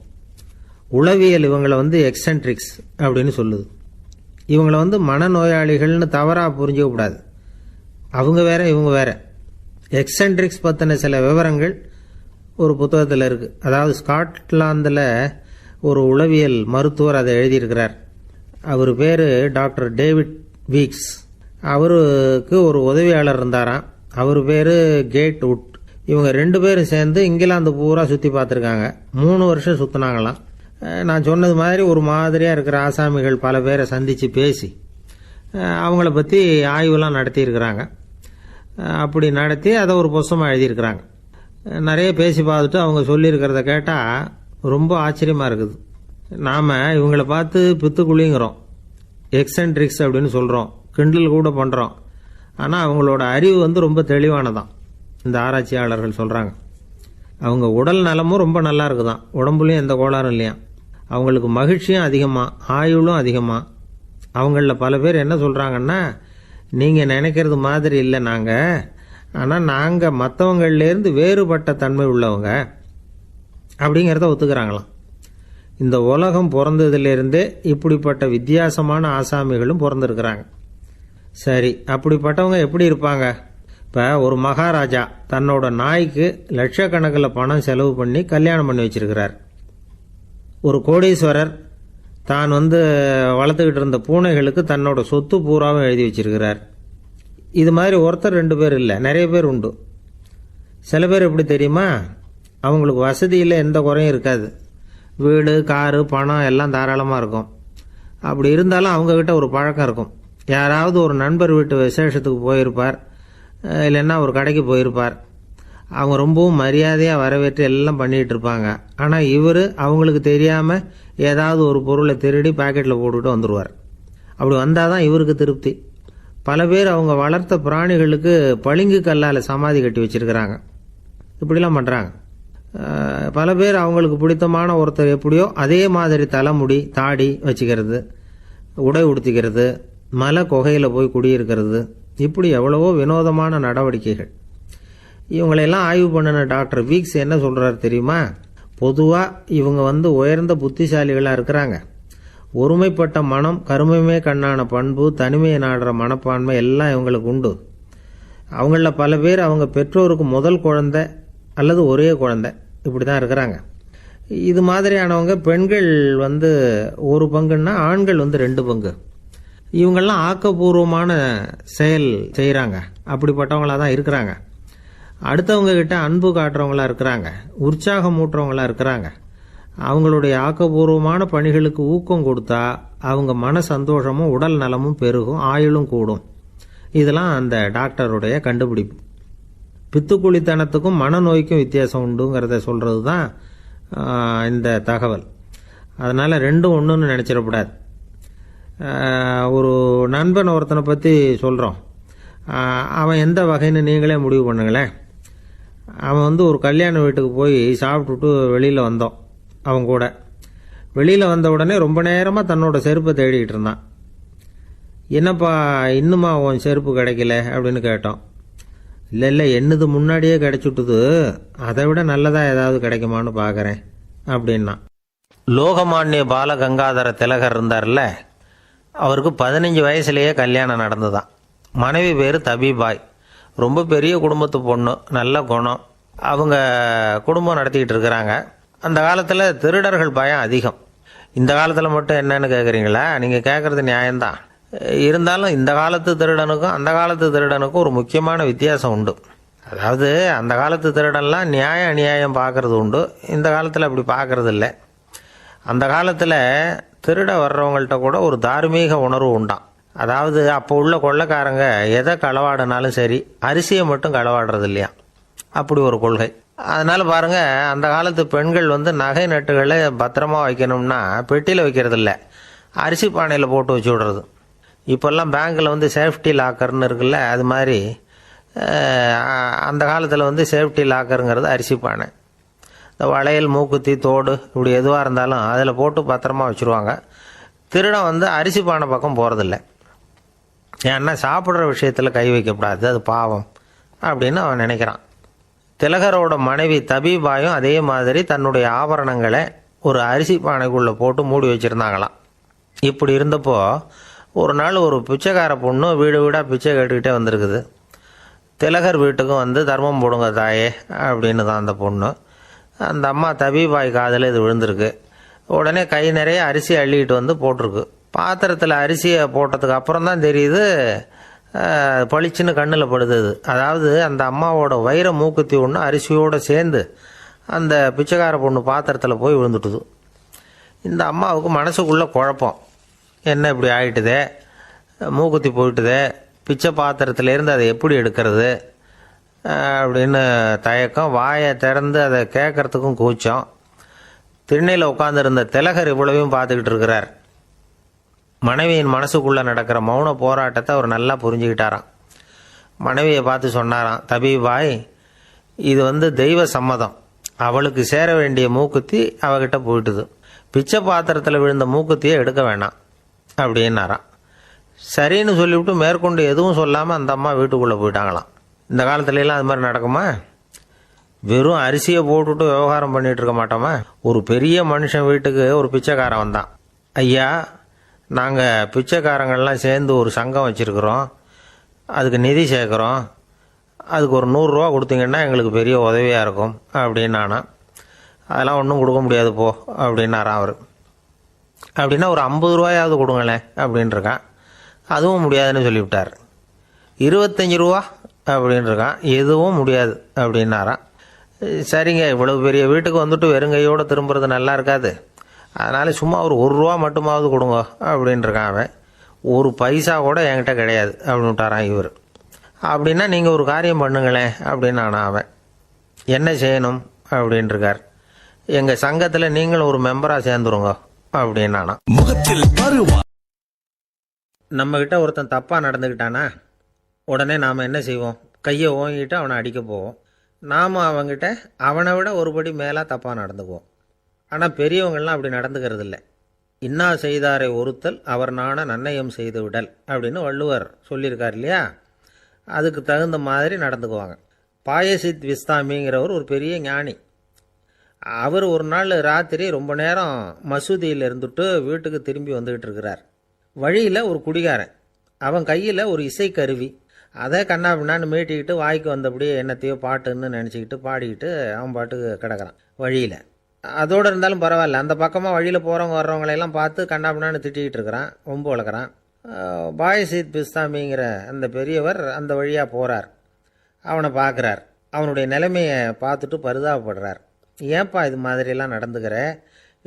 Speaker 1: உளவியல் இவங்களை எக்ஸென்ட்ரிக்ஸ் அப்படின்னு சொல்லுது. இவங்களை மனநோயாளிகள்னு தவறாக புரிஞ்சிக்கக்கூடாது. அவங்க வேற இவங்க வேற. எக்ஸென்ட்ரிக்ஸ் பற்றின சில விவரங்கள் ஒரு புத்தகத்தில் இருக்குது. அதாவது ஸ்காட்லாந்தில் ஒரு உளவியல் மருத்துவர் அதை எழுதியிருக்கிறார். அவர் பேர் டாக்டர் டேவிட் வீக்ஸ். அவருக்கு ஒரு உதவியாளர் இருந்தாராம். அவர் பேர் கேட் உட். இவங்க 2 பேரும் சேர்ந்து இங்கிலாந்து பூரா சுற்றி பார்த்துருக்காங்க. 3 வருஷம் சுற்றினாங்களாம். நான் சொன்னது மாதிரி ஒரு மாதிரியாக இருக்கிற ஆசாமிகள் பல பேரை சந்தித்து பேசி அவங்கள பற்றி ஆய்வுலாம் நடத்தியிருக்கிறாங்க. அப்படி நடத்தி அதை ஒரு புத்தகமாக எழுதியிருக்கிறாங்க. நிறைய பேசி பார்த்துட்டு அவங்க சொல்லியிருக்கிறத கேட்டால் ரொம்ப ஆச்சரியமாக இருக்குது. நாம் இவங்களை பார்த்து பித்துக்குழிங்கிறோம், எக்ஸென்ட்ரிக்ஸ் அப்படின்னு சொல்கிறோம், கிண்டல் கூட பண்ணுறோம். ஆனால் அவங்களோட அறிவு ரொம்ப தெளிவானதான். இந்த ஆராய்ச்சியாளர்கள் சொல்கிறாங்க. அவங்க உடல் நலமும் ரொம்ப நல்லா இருக்குதான், உடம்புலையும் எந்த கோளாறும் இல்லையா. அவங்களுக்கு மகிழ்ச்சியும் அதிகமாக, ஆயுளும் அதிகமாக. அவங்களில் பல பேர் என்ன சொல்கிறாங்கன்னா, நீங்கள் நினைக்கிறது மாதிரி இல்லை நாங்கள், ஆனால் நாங்கள் மற்றவங்கள்லேருந்து வேறுபட்ட தன்மை உள்ளவங்க அப்படிங்கிறத ஒத்துக்கிறாங்களாம். இந்த உலகம் பிறந்ததுலேருந்தே இப்படிப்பட்ட வித்தியாசமான ஆசாமிகளும் பிறந்திருக்கிறாங்க. சரி, அப்படிப்பட்டவங்க எப்படி இருப்பாங்க? இப்போ ஒரு மகாராஜா தன்னோட நாய்க்கு லட்சக்கணக்கில் பணம் செலவு பண்ணி கல்யாணம் பண்ணி வச்சிருக்கிறார். ஒரு கோடீஸ்வரர் தான் வளர்த்துக்கிட்டு இருந்த பூனைகளுக்கு தன்னோட சொத்து பூராவும் எழுதி வச்சிருக்கிறார். இது மாதிரி ஒருத்தர் 2 பேர் இல்லை, நிறைய பேர் உண்டு. சில பேர் எப்படி தெரியுமா, அவங்களுக்கு வசதியில் எந்த குறையும் இருக்காது. வீடு, காரு, பணம் எல்லாம் தாராளமாக இருக்கும். அப்படி இருந்தாலும் அவங்கக்கிட்ட ஒரு பழக்கம் இருக்கும். யாராவது ஒரு நண்பர் வீட்டு விசேஷத்துக்கு போயிருப்பார், இல்லைன்னா ஒரு கடைக்கு போயிருப்பார். அவங்க ரொம்பவும் மரியாதையாக வரவேற்று எல்லாம் பண்ணிகிட்டு இருப்பாங்க. ஆனால் இவர் அவங்களுக்கு தெரியாமல் ஏதாவது ஒரு பொருளை திருடி பாக்கெட்டில் போட்டுக்கிட்டு வந்துடுவார். அப்படி வந்தால் தான் இவருக்கு திருப்தி. பல பேர் அவங்க வளர்த்த பிராணிகளுக்கு பளிங்கு கல்லால் சமாதி கட்டி வச்சிருக்கிறாங்க. இப்படிலாம் பண்ணுறாங்க. பல பேர் அவங்களுக்கு பிடித்தமான ஒருத்தர் எப்படியோ அதே மாதிரி தலைமுடி, தாடி வச்சுக்கிறது, உடை உடுத்திக்கிறது, மலை குகையில் போய் குடியிருக்கிறது, இப்படி எவ்வளவோ வினோதமான நடவடிக்கைகள். இவங்களையெல்லாம் ஆய்வு பண்ணின டாக்டர் வீக்ஸ் என்ன சொல்கிறார் தெரியுமா, பொதுவாக இவங்க உயர்ந்த புத்திசாலிகளாக இருக்கிறாங்க. ஒருமைப்பட்ட மனம், கருமையுமே கண்ணான பண்பு, தனிமையை நாடுற மனப்பான்மை எல்லாம் இவங்களுக்கு உண்டு. அவங்களில் பல பேர் அவங்க பெற்றோருக்கு முதல் குழந்தை அல்லது ஒரே குழந்தை, இப்படி தான் இருக்கிறாங்க. இது மாதிரியானவங்க பெண்கள் 1 பங்குன்னா ஆண்கள் 2 பங்கு. இவங்கெல்லாம் ஆக்கப்பூர்வமான செயல் செய்கிறாங்க. அப்படிப்பட்டவங்களாக தான் இருக்கிறாங்க. அடுத்தவங்க கிட்ட அன்பு காட்டுறவங்களா இருக்கிறாங்க, உற்சாகம் ஊட்டுறவங்களா இருக்கிறாங்க. அவங்களுடைய ஆக்கப்பூர்வமான பணிகளுக்கு ஊக்கம் கொடுத்தா அவங்க மன சந்தோஷமும் உடல் நலமும் பெருகும், ஆயுளும் கூடும். இதெல்லாம் அந்த டாக்டருடைய கண்டுபிடிப்பு. பித்துக்குளித்தனத்துக்கும் மனநோய்க்கும் வித்தியாசம் உண்டுங்கிறத சொல்கிறது தான் இந்த தகவல். அதனால் ரெண்டும் ஒன்றுன்னு நினச்சிடக்கூடாது. ஒரு நண்பன் ஒருத்தனை பற்றி சொல்கிறோம். அவன் எந்த வகைன்னு நீங்களே முடிவு பண்ணுங்களேன். அவன் ஒரு கல்யாண வீட்டுக்கு போய் சாப்பிட்டுட்டு வெளியில் வந்தோம். அவன் கூட வெளியில் வந்த உடனே ரொம்ப நேரமாக தன்னோட செருப்பை தேடிக்கிட்டு இருந்தான். என்னப்பா இன்னுமா உன் செருப்பு கிடைக்கல அப்படின்னு கேட்டோம். இல்லை என்னது முன்னாடியே கிடைச்சுட்டுது, அதை விட நல்லதாக ஏதாவது கிடைக்குமான்னு பார்க்குறேன் அப்படின்னா. லோகமானிய பாலகங்காதர திலகர் இருந்தார்ல, அவருக்கு 15 வயசுலேயே கல்யாணம் நடந்துதான். மனைவி பேர் தபிபாய். ரொம்ப பெரிய குடும்பத்து பொண்ணு, நல்ல குணம். அவங்க குடும்பம் நடத்திக்கிட்டு இருக்கிறாங்க. அந்த காலத்தில் திருடர்கள் பயம் அதிகம். இந்த காலத்தில் மட்டும் என்னன்னு கேட்குறீங்களா? நீங்கள் கேட்குறது நியாயம்தான். இருந்தாலும் இந்த காலத்து திருடனுக்கும் அந்த காலத்து திருடனுக்கும் ஒரு முக்கியமான வித்தியாசம் உண்டு. அதாவது அந்த காலத்து திருடன்லாம் நியாயம் அநியாயம் பார்க்கறது உண்டு, இந்த காலத்தில் அப்படி பார்க்கறது இல்லை. அந்த காலத்தில் திருட வர்றவங்கள்ட்ட கூட ஒரு தார்மீக உணர்வு உண்டாம். அதாவது அப்போ உள்ள கொள்ளைக்காரங்க எதை களவாடினாலும் சரி, அரிசியை மட்டும் களவாடுறது இல்லையா, அப்படி ஒரு கொள்கை. அதனால பாருங்க, அந்த காலத்து பெண்கள் நகை நட்டுகளை பத்திரமா வைக்கணும்னா பெட்டியில் வைக்கிறது இல்லை, அரிசி பானையில் போட்டு வச்சு விடுறது. இப்போல்லாம் பேங்க்கில் சேஃப்டி லாக்கர்னு இருக்குல்ல, அது மாதிரி அந்த காலத்தில் சேஃப்டி லாக்கருங்கிறது அரிசி பானை. இந்த வளையல், மூக்குத்தி, தோடு இப்படி எதுவாக இருந்தாலும் அதில் போட்டு பத்திரமா வச்சுருவாங்க. திருடன் அரிசி பானை பக்கம் போகிறதில்ல. ஏன்னா சாப்பிட்ற விஷயத்தில் கை வைக்கக்கூடாது, அது பாவம் அப்படின்னு அவன் நினைக்கிறான். திலகரோட மனைவி தபிபாயும் அதே மாதிரி தன்னுடைய ஆபரணங்களை ஒரு அரிசி பானைக்குள்ளே போட்டு மூடி வச்சுருந்தாங்களாம். இப்படி இருந்தப்போ ஒரு நாள் ஒரு பிச்சைக்கார பொண்ணு வீடு வீடாக பிச்சை கேட்டுக்கிட்டே வந்திருக்குது. திலகர் வீட்டுக்கும் தர்மம் போடுங்க தாயே அப்படின்னு தான் அந்த பொண்ணு. அந்த அம்மா தபிபாய் காதில் இது விழுந்திருக்கு. உடனே கை நிறைய அரிசி அள்ளிக்கிட்டு போட்டிருக்கு. பாத்திரத்தில் அரிசியை போட்டதுக்கு அப்புறம் தான் தெரியுது, பளிச்சுன்னு கண்ணில் படுது. அதாவது அந்த அம்மாவோட வைர மூக்குத்தி ஒன்று அரிசியோடு சேர்ந்து அந்த பிச்சைக்கார பொண்ணு பாத்திரத்தில் போய் விழுந்துட்டுது. இந்த அம்மாவுக்கு மனசுக்குள்ளே குழப்பம், என்ன இப்படி ஆகிட்டுதே, மூக்குத்தி போயிட்டுதே, பிச்சை பாத்திரத்திலேருந்து அதை எப்படி எடுக்கிறது அப்படின்னு தயக்கம். வாயை திறந்து அதை கேட்கறதுக்கும் கூச்சம். திண்ணையில் உட்காந்துருந்த திலகர் இவ்வளவையும் பார்த்துக்கிட்டு இருக்கிறார். மனைவியின் மனசுக்குள்ளே நடக்கிற மௌன போராட்டத்தை அவர் நல்லா புரிஞ்சுக்கிட்டாராம். மனைவியை பார்த்து சொன்னாராம், தபிபாய், இது தெய்வ சம்மதம். அவளுக்கு சேர வேண்டிய மூக்குத்தி அவகிட்ட போயிட்டுது. பிச்சை பாத்திரத்தில் விழுந்த மூக்குத்தியை எடுக்க வேணாம் அப்படின்னாராம். சரின்னு சொல்லிவிட்டு மேற்கொண்டு எதுவும் சொல்லாமல் அந்த அம்மா வீட்டுக்குள்ளே போயிட்டாங்களாம். இந்த காலத்துலலாம் அது மாதிரி நடக்குமா? வெறும் அரிசியை போட்டுட்டு விவகாரம் பண்ணிகிட்டு இருக்க மாட்டோமா? ஒரு பெரிய மனுஷன் வீட்டுக்கு ஒரு பிச்சைக்காரன் வந்தான். ஐயா, நாங்கள் பிச்சைக்காரங்கள்லாம் சேர்ந்து ஒரு சங்கம் வச்சுருக்குறோம், அதுக்கு நிதி சேர்க்குறோம், அதுக்கு ஒரு 100 ரூபா கொடுத்தீங்கன்னா எங்களுக்கு பெரிய உதவியாக இருக்கும் அப்படின்னானா. அதெல்லாம் ஒன்றும் கொடுக்க முடியாது போ அப்படின்னாராம் அவர். அப்படின்னா ஒரு 50 ரூபாயாவது கொடுங்களேன் அப்படின்ட்டுருக்கான். அதுவும் முடியாதுன்னு சொல்லிவிட்டார். 25 ரூபா அப்படின்ட்டுருக்கான். எதுவும் முடியாது அப்படின்னாராம். சரிங்க, இவ்வளவு பெரிய வீட்டுக்கு வந்துட்டு வெறுங்கையோடு திரும்புறது நல்லா இருக்காது, அதனால சும்மா ஒரு 1 ரூபா மட்டுமாவது கொடுங்க அப்படின்ட்டுருக்கான் அவன். ஒரு பைசா கூட என்கிட்ட கிடையாது அப்படின்னு விட்டாரான் இவர். அப்படின்னா நீங்கள் ஒரு காரியம் பண்ணுங்களேன் அப்படின்னானா அவன். என்ன செய்யணும் அப்படின்ட்டுருக்கார். எங்கள் சங்கத்தில் நீங்களும் ஒரு மெம்பராக சேர்ந்துருங்க அப்படின்னானா. முகத்தில் நம்மக்கிட்ட ஒருத்தன் தப்பாக நடந்துக்கிட்டானா உடனே நாம் என்ன செய்வோம்? கையை ஓங்கிட்டு அவனை அடிக்க போவோம். நாம் அவங்ககிட்ட அவனை விட ஒருபடி மேலே தப்பாக நடந்துக்குவோம். ஆனால் பெரியவங்கள்லாம் அப்படி நடந்துக்கிறது இல்லை. இன்னா செய்தாரை ஒருத்தல் அவர் நாண நன்னயம் செய்து விடல் அப்படின்னு வள்ளுவர் சொல்லியிருக்கார் இல்லையா? அதுக்கு தகுந்த மாதிரி நடந்துக்குவாங்க. பாயசித் விஸ்தாமிங்கிறவர் ஒரு பெரிய ஞானி. அவர் ஒரு நாள் ராத்திரி ரொம்ப நேரம் மசூதியில் இருந்துட்டு வீட்டுக்கு திரும்பி வந்துக்கிட்டு இருக்கிறார். வழியில் ஒரு குடிகாரன், அவன் கையில் ஒரு இசைக்கருவி, அதை கண்ணா பின்னான்னு மீட்டிக்கிட்டு வாய்க்கு வந்தபடியே என்னத்தையோ பாட்டுன்னு நினச்சிக்கிட்டு பாடிக்கிட்டு அவன் பாட்டுக்கு கிடக்கிறான் வழியில். அதோடு இருந்தாலும் பரவாயில்ல, அந்த பக்கமாக வழியில் போகிறவங்க வர்றவங்களையெல்லாம் பார்த்து கண்ணா பின்னான்னு திட்டிக்கிட்டு இருக்கிறான், ரொம்ப வளர்க்குறான். பாயசித் பிஸ்தாமிங்கிற அந்த பெரியவர் அந்த வழியாக போகிறார். அவனை பார்க்குறார். அவனுடைய நிலைமையை பார்த்துட்டு பரிதாபப்படுறார். ஏன்பா இது மாதிரியெல்லாம் நடந்துக்கிற,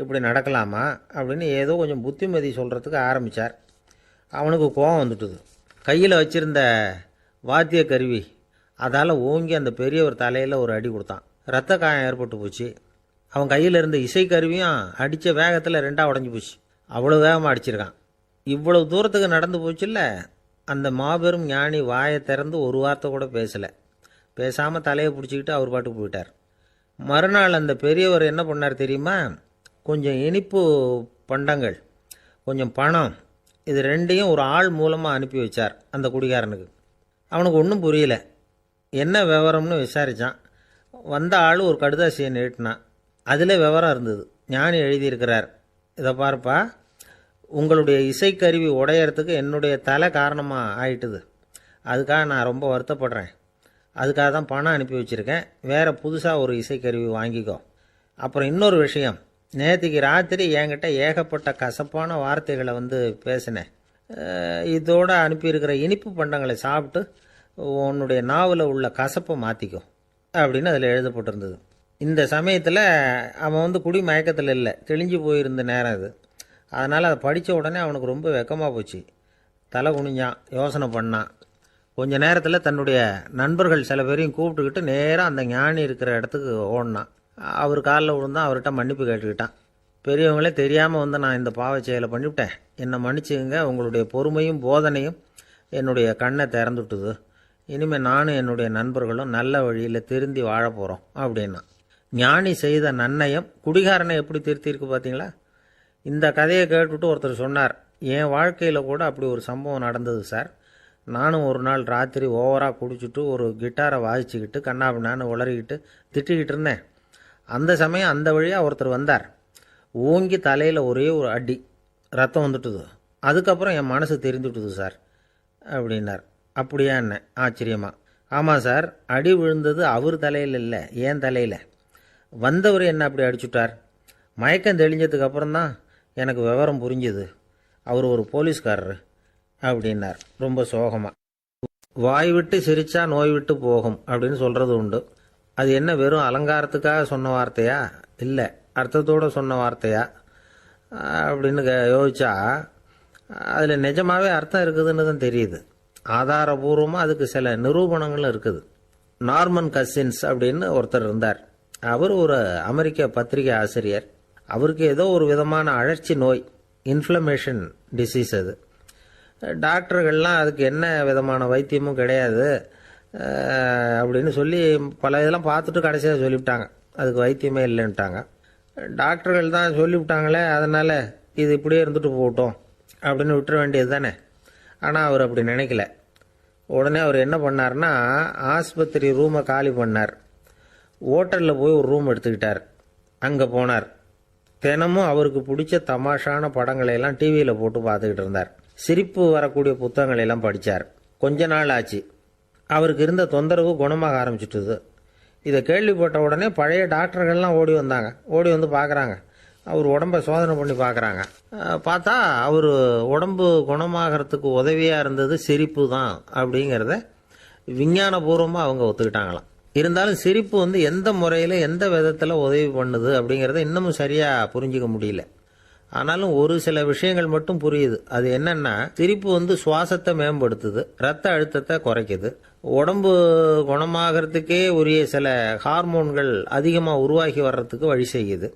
Speaker 1: இப்படி நடக்கலாமா அப்படின்னு ஏதோ கொஞ்சம் புத்திமதி சொல்கிறதுக்கு ஆரம்பித்தார். அவனுக்கு கோபம் வந்துட்டுது. கையில் வச்சுருந்த வாத்திய கருவி அதால் ஓங்கி அந்த பெரியவர் தலையில் ஒரு அடி கொடுத்தான். ரத்த காயம் ஏற்பட்டு போச்சு. அவன் கையில் இருந்த இசைக்கருவியும் அடித்த வேகத்தில் 2ஆக உடஞ்சி போச்சு. அவ்வளோ வேகமாக அடிச்சிருக்கான். இவ்வளவு தூரத்துக்கு நடந்து போச்சுல்ல, அந்த மாபெரும் ஞானி வாயை திறந்து ஒரு வார்த்தை கூட பேசலை. பேசாமல் தலையை பிடிச்சிக்கிட்டு அவர் பாட்டுக்கு போயிட்டார். மறுநாள் அந்த பெரியவர் என்ன பண்ணார் தெரியுமா? கொஞ்சம் இனிப்பு பண்டங்கள், கொஞ்சம் பணம், இது 2ஐயும் ஒரு ஆள் மூலமாக அனுப்பி வச்சார் அந்த குடிகாரனுக்கு. அவனுக்கு ஒன்றும் புரியல. என்ன விவரம்னு விசாரித்தான். வந்த ஆள் ஒரு கடுதாசியை நீட்டினான். அதில் விவரம் இருந்தது. ஞானி எழுதியிருக்கிறார், இதை பார்ப்பா, உங்களுடைய இசைக்கருவி உடையறதுக்கு என்னுடைய தலை காரணமாக ஆயிட்டுது. அதுக்காக நான் ரொம்ப வருத்தப்படுறேன். அதுக்காக தான் பணம் அனுப்பி வச்சுருக்கேன். வேறு புதுசாக ஒரு இசைக்கருவி வாங்கிக்கோ. அப்புறம் இன்னொரு விஷயம், நேற்றுக்கு ராத்திரி என்கிட்ட ஏகப்பட்ட கசப்பான வார்த்தைகளை பேசினேன். இதோடு அனுப்பியிருக்கிற இனிப்பு பண்டங்களை சாப்பிட்டு உன்னுடைய நாவில் உள்ள கசப்பை மாற்றிக்கோ அப்படின்னு அதில் எழுதப்பட்டிருந்தது. இந்த சமயத்தில் அவன் குடி மயக்கத்தில் இல்லை, தெளிஞ்சு போயிருந்த நேரம் இது. அதனால் அதை படித்த உடனே அவனுக்கு ரொம்ப வெக்கமாக போச்சு. தலை குனிஞ்சான், யோசனை பண்ணான். கொஞ்ச நேரத்தில் தன்னுடைய நண்பர்கள் சில பேரையும் கூப்பிட்டுக்கிட்டு நேராக அந்த ஞானி இருக்கிற இடத்துக்கு ஓடினான். அவர் காலில் விழுந்தான். அவர்கிட்ட மன்னிப்பு கேட்டுக்கிட்டான். பெரியவங்களே தெரியாமல் நான் இந்த பாவ செயலை பண்ணிவிட்டேன், என்னை மன்னிச்சுங்க, உங்களுடைய பொறுமையும் போதனையும் என்னுடைய கண்ணை திறந்துட்டுது. இனிமேல் நானும் என்னுடைய நண்பர்களும் நல்ல வழியில் திருந்தி வாழ போகிறோம் அப்படின்னா. ஞானி செய்த நன்னயம் குடிகாரனை எப்படி திருத்திருக்கு பார்த்தீங்களா? இந்த கதையை கேட்டுவிட்டு ஒருத்தர் சொன்னார், என் வாழ்க்கையில் கூட அப்படி ஒரு சம்பவம் நடந்தது சார். நானும் ஒரு நாள் ராத்திரி ஓவராக குடிச்சிட்டு ஒரு கிட்டாரை வாசிச்சுக்கிட்டு கண்ணாபின்னான்னு உளறிக்கிட்டு திட்டிக்கிட்டு இருந்தேன். அந்த சமயம் அந்த வழியாக ஒருத்தர் வந்தார். ஓங்கி தலையில் ஒரே ஒரு அடி, ரத்தம் வந்துட்டுது. அதுக்கப்புறம் என் மனசு தெரிந்துட்டுது சார் அப்படின்னார். அப்படியா என்ன ஆச்சரியமா? ஆமாம் சார், அடி விழுந்தது அவர் தலையில் இல்லை, என் தலையில். வந்தவர் என்ன அப்படி அடிச்சுட்டார். மயக்கம் தெளிஞ்சதுக்கு அப்புறம்தான் எனக்கு விவரம் புரிஞ்சுது. அவர் ஒரு போலீஸ்காரரு அப்படின்னார் ரொம்ப சோகமாக. வாய் விட்டு சிரிச்சா நோய் விட்டு போகும் அப்படின்னு சொல்கிறது உண்டு. அது என்ன வெறும் அலங்காரத்துக்காக சொன்ன வார்த்தையா, இல்லை அர்த்தத்தோடு சொன்ன வார்த்தையா அப்படின்னு யோசிச்சா அதில் நிஜமாகவே அர்த்தம் இருக்குதுன்னு தான் தெரியுது. ஆதாரபூர்வமாக அதுக்கு சில நிரூபணங்களும் இருக்குது. நார்மன் கசின்ஸ் அப்படின்னு ஒருத்தர் இருந்தார். அவர் ஒரு அமெரிக்க பத்திரிகை ஆசிரியர். அவருக்கு ஏதோ ஒரு விதமான அழற்சி நோய், இன்ஃப்ளமேஷன் டிசீஸ். அது டாக்டர்கள்லாம் அதுக்கு என்ன விதமான வைத்தியமும் கிடையாது அப்படின்னு சொல்லி பல இதெல்லாம் பார்த்துட்டு கடைசியாக சொல்லிவிட்டாங்க, அதுக்கு வைத்தியமே இல்லைன்ட்டாங்க. டாக்டர்கள் தான் சொல்லிவிட்டாங்களே, அதனால் இது இப்படியே இருந்துட்டு போகட்டும் அப்படின்னு விட்டுற வேண்டியது தானே. ஆனால் அவர் அப்படி நினைக்கல. உடனே அவர் என்ன பண்ணார்னா, ஆஸ்பத்திரி ரூமை காலி பண்ணார். ஹோட்டலில் போய் ஒரு ரூம் எடுத்துக்கிட்டார். அங்கே போனார். தினமும் அவருக்கு பிடிச்ச தமாஷான படங்களை எல்லாம் டிவியில் போட்டு பார்த்துக்கிட்டு இருந்தார். சிரிப்பு வரக்கூடிய புத்தகங்களை எல்லாம் படித்தார். கொஞ்ச நாள் ஆச்சு. அவருக்கு இருந்த தொந்தரவு குணமாக ஆரம்பிச்சிட்டுது. இதை கேள்விப்பட்ட உடனே பழைய டாக்டர்கள்லாம் ஓடி வந்தாங்க. ஓடி வந்து பார்க்குறாங்க. அவர் உடம்பை சோதனை பண்ணி பார்க்குறாங்க. பார்த்தா அவர் உடம்பு குணமாகறதுக்கு உதவியாக இருந்தது சிரிப்பு தான் அப்படிங்கிறத விஞ்ஞானபூர்வமாக அவங்க ஒத்துக்கிட்டாங்களாம். இருந்தாலும் சிரிப்பு வந்து எந்த முறையில் எந்த விதத்தில் உதவி பண்ணுது அப்படிங்கிறத இன்னமும் சரியாக புரிஞ்சிக்க முடியல. ஆனாலும் ஒரு சில விஷயங்கள் மட்டும் புரியுது. அது என்னன்னா, சிரிப்பு வந்து சுவாசத்தை மேம்படுத்துது, ரத்த அழுத்தத்தை குறைக்குது, உடம்பு குணமாகறதுக்கே உரிய சில ஹார்மோன்கள் அதிகமாக உருவாகி வர்றதுக்கு வழி செய்யுது.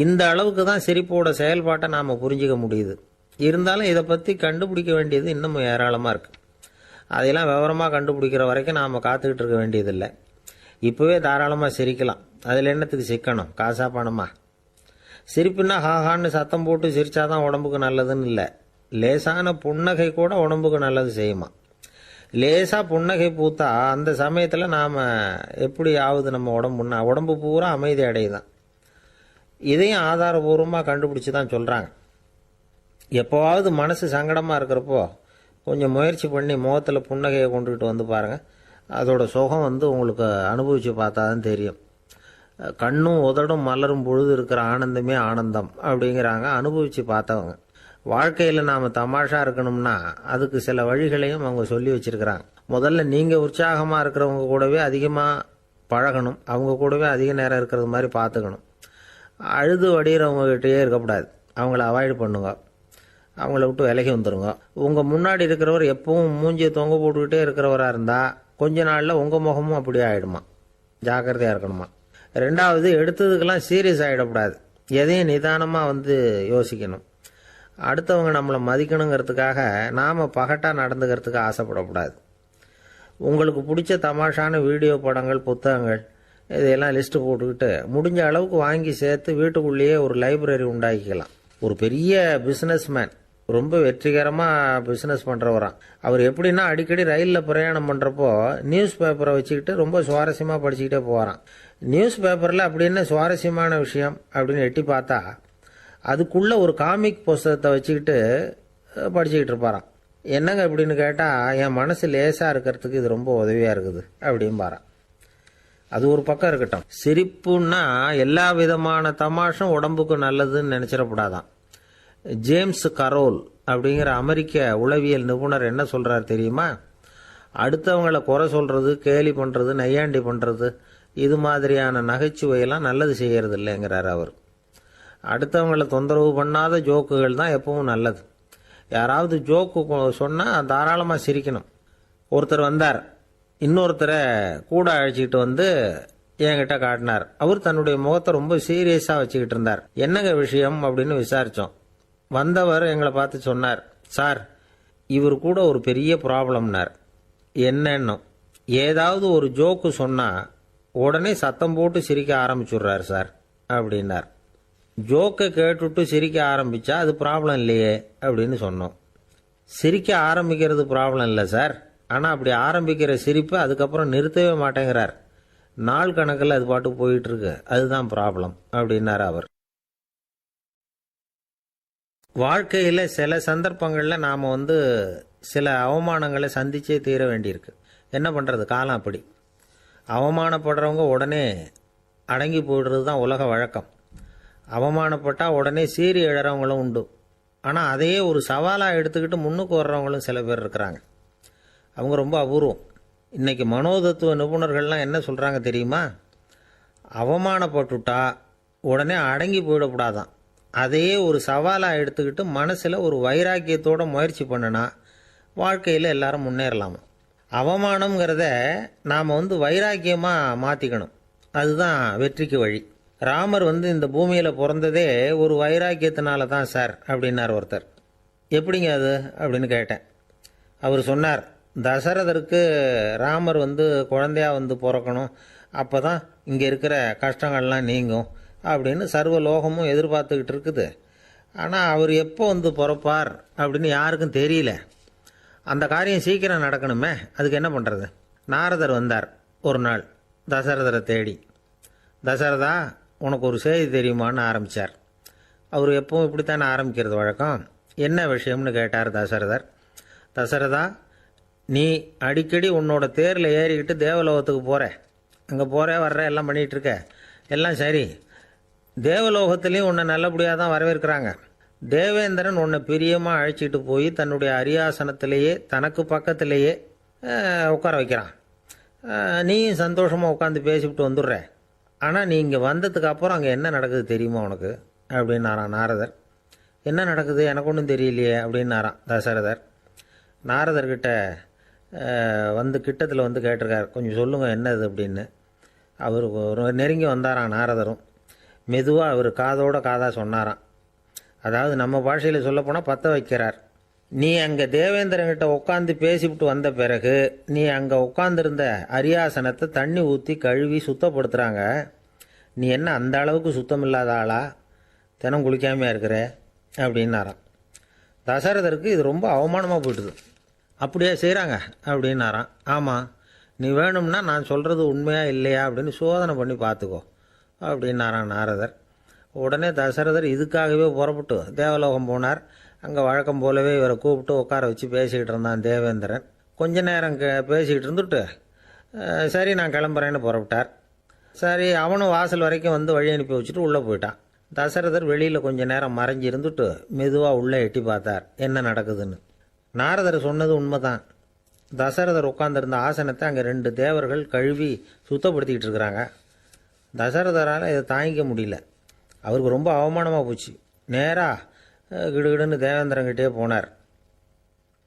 Speaker 1: இந்த அளவுக்கு தான் சிரிப்போட செயல்பாட்டை நாம் புரிஞ்சிக்க முடியுது. இருந்தாலும் இதை பற்றி கண்டுபிடிக்க வேண்டியது இன்னமும் ஏராளமாக இருக்குது. அதையெல்லாம் விவரமாக கண்டுபிடிக்கிற வரைக்கும் நாம் காத்துக்கிட்டு இருக்க வேண்டியதில்லை. இப்போவே தாராளமாக சிரிக்கலாம். அதில் என்னத்துக்கு சிக்கணும்? காசா பணமா? சிரிப்புன்னா ஹாஹான்னு சத்தம் போட்டு சிரிச்சாதான் உடம்புக்கு நல்லதுன்னு இல்லை. லேசான புன்னகை கூட உடம்புக்கு நல்லது செய்யுமா. லேசாக புன்னகை பூத்தா அந்த சமயத்தில் நாம் எப்படி ஆகுது நம்ம உடம்புன்னா, உடம்பு பூரா அமைதி அடையுதான். இதையும் ஆதாரபூர்வமாக கண்டுபிடிச்சி தான் சொல்கிறாங்க. எப்போவாவது மனசு சங்கடமாக இருக்கிறப்போ கொஞ்சம் முயற்சி பண்ணி முகத்தில் புன்னகையை கொண்டுகிட்டு வந்து பாருங்கள். அதோட சுகம் வந்து உங்களுக்கு அனுபவித்து பார்த்தா தான் தெரியும். கண்ணும் உதடும் மலரும் பொழுது இருக்கிற ஆனந்தமே ஆனந்தம் அப்படிங்கிறாங்க அனுபவித்து பார்த்தவங்க. வாழ்க்கையில் நாம் தமாஷா இருக்கணும்னா அதுக்கு சில வழிகளையும் அவங்க சொல்லி வச்சிருக்கிறாங்க. முதல்ல நீங்கள் உற்சாகமாக இருக்கிறவங்க கூடவே அதிகமாக பழகணும். அவங்க கூடவே அதிக நேரம் இருக்கிறது மாதிரி பார்த்துக்கணும். அழுது வடிகிறவங்ககிட்டயே இருக்கக்கூடாது. அவங்கள அவாய்டு பண்ணுங்க. அவங்கள விட்டு விலகி வந்துடுங்க. உங்கள் முன்னாடி இருக்கிறவர் எப்பவும் மூஞ்சியை தொங்க போட்டுக்கிட்டே இருக்கிறவராக இருந்தால் கொஞ்ச நாளில் உங்கள் முகமும் அப்படியே ஆகிடுமா. ஜாக்கிரதையாக இருக்கணுமா. ரெண்டாவது, எடுத்ததுக்கெல்லாம் சீரியஸ் ஆகிடக்கூடாது. எதையும் நிதானமாக வந்து யோசிக்கணும். அடுத்தவங்க நம்மளை மதிக்கணுங்கிறதுக்காக நாம் பகட்டாக நடந்துக்கிறதுக்கு ஆசைப்படக்கூடாது. உங்களுக்கு பிடிச்ச தமாஷான வீடியோ படங்கள், புத்தகங்கள் இதையெல்லாம் லிஸ்ட்டு போட்டுக்கிட்டு முடிஞ்ச அளவுக்கு வாங்கி சேர்த்து வீட்டுக்குள்ளேயே ஒரு லைப்ரரி உண்டாக்கிக்கலாம். ஒரு பெரிய பிஸ்னஸ்மேன், ரொம்ப வெற்றிகரமாக பிஸ்னஸ் பண்ணுறவராம். அவர் எப்படின்னா அடிக்கடி ரயிலில் பிரயாணம் பண்ணுறப்போ நியூஸ் பேப்பரை வச்சுக்கிட்டு ரொம்ப சுவாரஸ்யமாக படிச்சுக்கிட்டே போகிறான். நியூஸ் பேப்பரில் அப்படி என்ன சுவாரஸ்யமான விஷயம் அப்படின்னு எட்டி பார்த்தா அதுக்குள்ளே ஒரு காமிக் புஸ்தகத்தை வச்சுக்கிட்டு படிச்சுக்கிட்டு இருப்பாராம். என்னங்க அப்படின்னு கேட்டால், என் மனசு லேசாக இருக்கிறதுக்கு இது ரொம்ப உதவியாக இருக்குது அப்படின்னு பாரான். அது ஒரு பக்கம் இருக்கட்டும். சிரிப்புன்னா எல்லா விதமான தமாஷும் உடம்புக்கு நல்லதுன்னு நினைச்சிடக்கூடாதான். ஜேம்ஸ் கரோல் அப்படிங்கிற அமெரிக்க உளவியல் நிபுணர் என்ன சொல்றாரு தெரியுமா? அடுத்தவங்களை குறை சொல்றது, கேலி பண்றது, நையாண்டி பண்றது, இது மாதிரியான நகைச்சுவையெல்லாம் நல்லது செய்யறது இல்லைங்கிறார் அவர். அடுத்தவங்களை தொந்தரவு பண்ணாத ஜோக்குகள் தான் எப்பவும் நல்லது. யாராவது ஜோக்கு சொன்னால் தாராளமாக சிரிக்கணும். ஒருத்தர் வந்தார், இன்னொருத்தரை கூட அழைச்சிக்கிட்டு வந்து என்கிட்ட காட்டினார். அவர் தன்னுடைய முகத்தை ரொம்ப சீரியஸாக வச்சுக்கிட்டு இருந்தார். என்னங்க விஷயம் அப்படின்னு விசாரித்தோம். வந்தவர் எங்களை பார்த்து சொன்னார், சார், இவர் கூட ஒரு பெரிய ப்ராப்ளம்னார். என்னன்னு, ஏதாவது ஒரு ஜோக்கு சொன்னால் உடனே சத்தம் போட்டு சிரிக்க ஆரம்பிச்சுடுறார் சார் அப்படின்னார். ஜோக்கை கேட்டுட்டு சிரிக்க ஆரம்பித்தா அது ப்ராப்ளம் இல்லையே அப்படின்னு சொன்னோம். சிரிக்க ஆரம்பிக்கிறது ப்ராப்ளம் இல்லை சார், ஆனால் அப்படி ஆரம்பிக்கிற சிரிப்பு அதுக்கப்புறம் நிறுத்தவே மாட்டேங்கிறார். நாள் கணக்கில் அது பாட்டுக்கு போயிட்டு இருக்கு, அதுதான் ப்ராப்ளம் அப்படின்னார் அவர். வாழ்க்கையில் சில சந்தர்ப்பங்களில் நாம் சில அவமானங்களை சந்திச்சே தீர வேண்டியிருக்கு. என்ன பண்ணுறது, காலம் அப்படி. அவமானப்படுறவங்க உடனே அடங்கி போயிடுறது தான் உலக வழக்கம். அவமானப்பட்டால் உடனே சீறி எழறவங்களும் உண்டு. ஆனால் அதையே ஒரு சவாலாக எடுத்துக்கிட்டு முன்னுக்கு வர்றவங்களும் சில பேர் இருக்கிறாங்க. அவங்க ரொம்ப அபூர்வம். இன்றைக்கி மனோதத்துவ நிபுணர்கள்லாம் என்ன சொல்கிறாங்க தெரியுமா? அவமானப்பட்டுட்டா உடனே அடங்கி போயிடக்கூடாதான். அதையே ஒரு சவாலாக எடுத்துக்கிட்டு மனசில் ஒரு வைராக்கியத்தோட முயற்சி பண்ணினா வாழ்க்கையில் எல்லாரும் முன்னேறலாமா. அவமானங்கிறத நாம் வைராக்கியமாக மாற்றிக்கணும். அதுதான் வெற்றிக்கு வழி. ராமர் இந்த பூமியில் பிறந்ததே ஒரு வைராக்கியத்தினால தான் சார் அப்படின்னார் ஒருத்தர். எப்படிங்க அது அப்படின்னு கேட்டேன். அவர் சொன்னார், தசரதருக்கு ராமர் குழந்தையா பிறக்கணும், அப்போ தான் இங்கே இருக்கிற கஷ்டங்கள்லாம் நீங்கும் அப்படின்னு சர்வ லோகமும் எதிர்பார்த்துக்கிட்டு இருக்குது. ஆனால் அவர் எப்போ பிறப்பார் அப்படின்னு யாருக்கும் தெரியல. அந்த காரியம் சீக்கிரம் நடக்கணுமே, அதுக்கு என்ன பண்ணுறது? நாரதர் வந்தார் ஒரு நாள் தசரதரை தேடி. தசரதா, உனக்கு ஒரு செய்தி தெரியுமான்னு ஆரம்பித்தார். அவர் எப்பவும் இப்படித்தானே ஆரம்பிக்கிறது வழக்கம். என்ன விஷயம்னு கேட்டார் தசரதர். தசரதா, நீ அடிக்கடி உன்னோட தேரில் ஏறிக்கிட்டு தேவலோகத்துக்கு போகிற, அங்கே போகிற வர்ற எல்லாம் பண்ணிகிட்டு இருக்க, எல்லாம் சரி. தேவலோகத்திலையும் உன்னை நல்லபடியாக தான் வரவேற்கிறாங்க. தேவேந்திரன் உன்னை பிரியமாக அழைச்சிட்டு போய் தன்னுடைய அரியாசனத்திலேயே தனக்கு பக்கத்திலேயே உட்கார வைக்கிறான். நீயும் சந்தோஷமாக உட்காந்து பேசிவிட்டு வந்துடுற. ஆனால் நீ இங்கே வந்ததுக்கு அப்புறம் அங்கே என்ன நடக்குது தெரியுமா உனக்கு அப்படின்னாரான் நாரதர். என்ன நடக்குது எனக்கு ஒன்றும் தெரியலையே அப்படின்னாரான் தசரதர். நாரதர்கிட்ட வந்து கிட்டத்தில் வந்து கேட்டிருக்கார், கொஞ்சம் சொல்லுங்கள் என்னது அப்படின்னு. அவர் நெருங்கி வந்தாராம் நாரதரும். மெதுவாக அவர் காதோட காதாக சொன்னாராம். அதாவது நம்ம பாஷையில் சொல்லப்போனால் பற்ற வைக்கிறார். நீ அங்கே தேவேந்திரங்கிட்ட உட்காந்து பேசிவிட்டு வந்த பிறகு நீ அங்கே உட்காந்துருந்த அரியாசனத்தை தண்ணி ஊற்றி கழுவி சுத்தப்படுத்துகிறாங்க. நீ என்ன அந்த அளவுக்கு சுத்தம் இல்லாத ஆளா, தினம் குளிக்காமையாக இருக்கிற அப்படின்னாராம். தசரதருக்கு இது ரொம்ப அவமானமாக போயிட்டுது. அப்படியே செய்கிறாங்க அப்படின்னாராம். ஆமாம், நீ வேணும்னா நான் சொல்கிறது உண்மையா இல்லையா அப்படின்னு சோதனை பண்ணி பார்த்துக்கோ அப்படின்னாரான் நாரதர். உடனே தசரதர் இதுக்காகவே புறப்பட்டு தேவலோகம் போனார். அங்கே வழக்கம் போலவே இவரை கூப்பிட்டு உட்கார வச்சு பேசிக்கிட்டு இருந்தான் தேவேந்திரன். கொஞ்ச நேரம் பேசிக்கிட்டு இருந்துட்டு சரி நான் கிளம்புறேன்னு புறப்பட்டார். சரி, அவனும் வாசல் வரைக்கும் வந்து வழி அனுப்பி வச்சுட்டு உள்ளே போயிட்டான். தசரதர் வெளியில் கொஞ்ச நேரம் மறைஞ்சி இருந்துட்டு மெதுவாக உள்ளே எட்டி பார்த்தார் என்ன நடக்குதுன்னு. நாரதர் சொன்னது உண்மைதான். தசரதர் உட்காந்துருந்த ஆசனத்தை அங்கே 2 தேவர்கள் கழுவி சுத்தப்படுத்திக்கிட்டு இருக்கிறாங்க. தசரதரால் இதை தாங்கிக்க முடியல. அவருக்கு ரொம்ப அவமானமாக போச்சு. நேராக கிடுகிடுன்னு தேவேந்திரங்கிட்டே போனார்.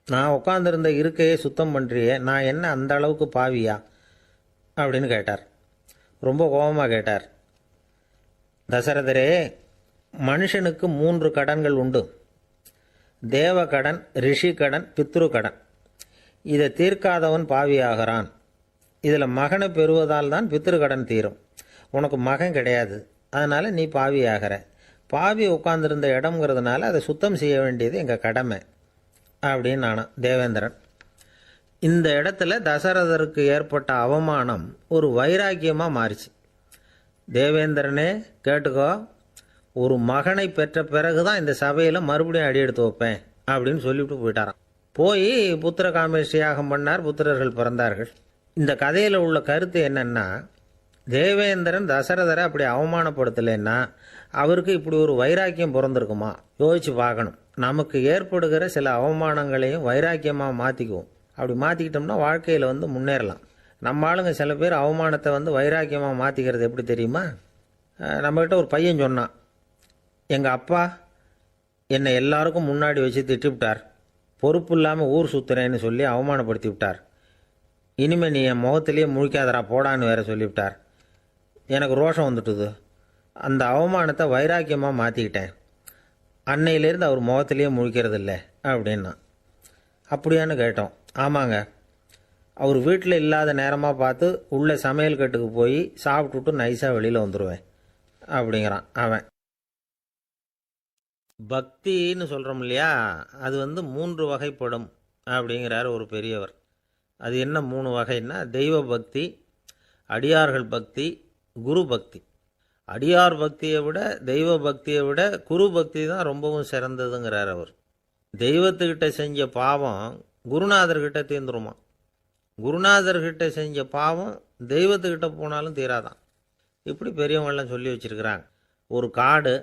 Speaker 1: நான் உட்காந்துருந்த இருக்கையே சுத்தம் பண்ணுறியே, நான் என்ன அந்த அளவுக்கு பாவியா அப்படின்னு கேட்டார். ரொம்ப கோபமாக கேட்டார். தசரதரே, மனுஷனுக்கு 3 கடன்கள் உண்டு. தேவ கடன், ரிஷி கடன், பித்ரு கடன். இதை தீர்க்காதவன் பாவியாகிறான். இதில் மகனை பெறுவதால் தான் பித்ரு கடன் தீரும். உனக்கு மகன் கிடையாது, அதனால் நீ பாவியாகிற. பாவி உட்கார்ந்துருந்த இடம்ங்கிறதுனால அதை சுத்தம் செய்ய வேண்டியது எங்கள் கடமை அப்படின்னு நானும் தேவேந்திரன். இந்த இடத்துல தசரதருக்கு ஏற்பட்ட அவமானம் ஒரு வைராக்கியமாக மாறிச்சு. தேவேந்திரனே கேட்டுக்கோ, ஒரு மகனை பெற்ற பிறகு தான் இந்த சபையில் மறுபடியும் அடி எடுத்து வைப்பேன் அப்படின்னு சொல்லிவிட்டு போயிட்டாராம். போய் புத்திர காமேஷ்டி யாகம் பண்ணார். புத்திரர்கள் பிறந்தார்கள். இந்த கதையில் உள்ள கருத்து என்னன்னா, தேவேந்திரன் தசரதரை அப்படி அவமானப்படுத்தலைன்னா அவருக்கு இப்படி ஒரு வைராக்கியம் பிறந்திருக்குமா யோசிச்சு பார்க்கணும். நமக்கு ஏற்படுகிற சில அவமானங்களையும் வைராக்கியமாக மாற்றிக்குவோம். அப்படி மாற்றிக்கிட்டோம்னா வாழ்க்கையில் வந்து முன்னேறலாம். நம்ம ஆளுங்க சில பேர் அவமானத்தை வந்து வைராக்கியமாக மாற்றிக்கிறது எப்படி தெரியுமா? நம்மக்கிட்ட ஒரு பையன் சொன்னான், எங்கள் அப்பா என்னை எல்லாருக்கும் முன்னாடி வச்சு திட்டிவிட்டார், பொறுப்பு இல்லாமல் ஊர் சுற்றுறேன்னு சொல்லி அவமானப்படுத்தி விட்டார். இனிமேல் நீ என் முகத்திலேயே முழிக்காதரா போடான்னு வேற சொல்லிவிட்டார். எனக்கு ரோஷம் வந்துட்டுது. அந்த அவமானத்தை வைராக்கியமாக மாற்றிக்கிட்டேன். அன்னையிலேருந்து அவர் முகத்திலேயே முழிக்கிறது இல்லை அப்படின்னா. அப்படியான்னு கேட்டோம். ஆமாங்க, அவர் வீட்டில் இல்லாத நேரமாக பார்த்து உள்ள சமையல் கட்டுக்கு போய் சாப்பிட்டுட்டு நைஸாக வெளியில் வந்துடுவேன் அப்படிங்கிறான் அவன். பக்தின்னு சொல்கிறோம் இல்லையா, அது வந்து 3 வகைப்படும் அப்படிங்கிறார் ஒரு பெரியவர். அது என்ன 3 வகைன்னா, தெய்வ பக்தி, அடியார்கள் பக்தி, குரு பக்தி. அடியார் பக்தியை விட தெய்வ பக்தியை விட குரு பக்தி தான் ரொம்பவும் சிறந்ததுங்கிறார் அவர். தெய்வத்துக்கிட்ட செஞ்ச பாவம் குருநாதர்கிட்ட தீர்ந்துருமா, குருநாதர்கிட்ட செஞ்ச பாவம் தெய்வத்துக்கிட்ட போனாலும் தீராதான். இப்படி பெரியவங்களாம் சொல்லி வச்சிருக்கிறாங்க. ஒரு காடு,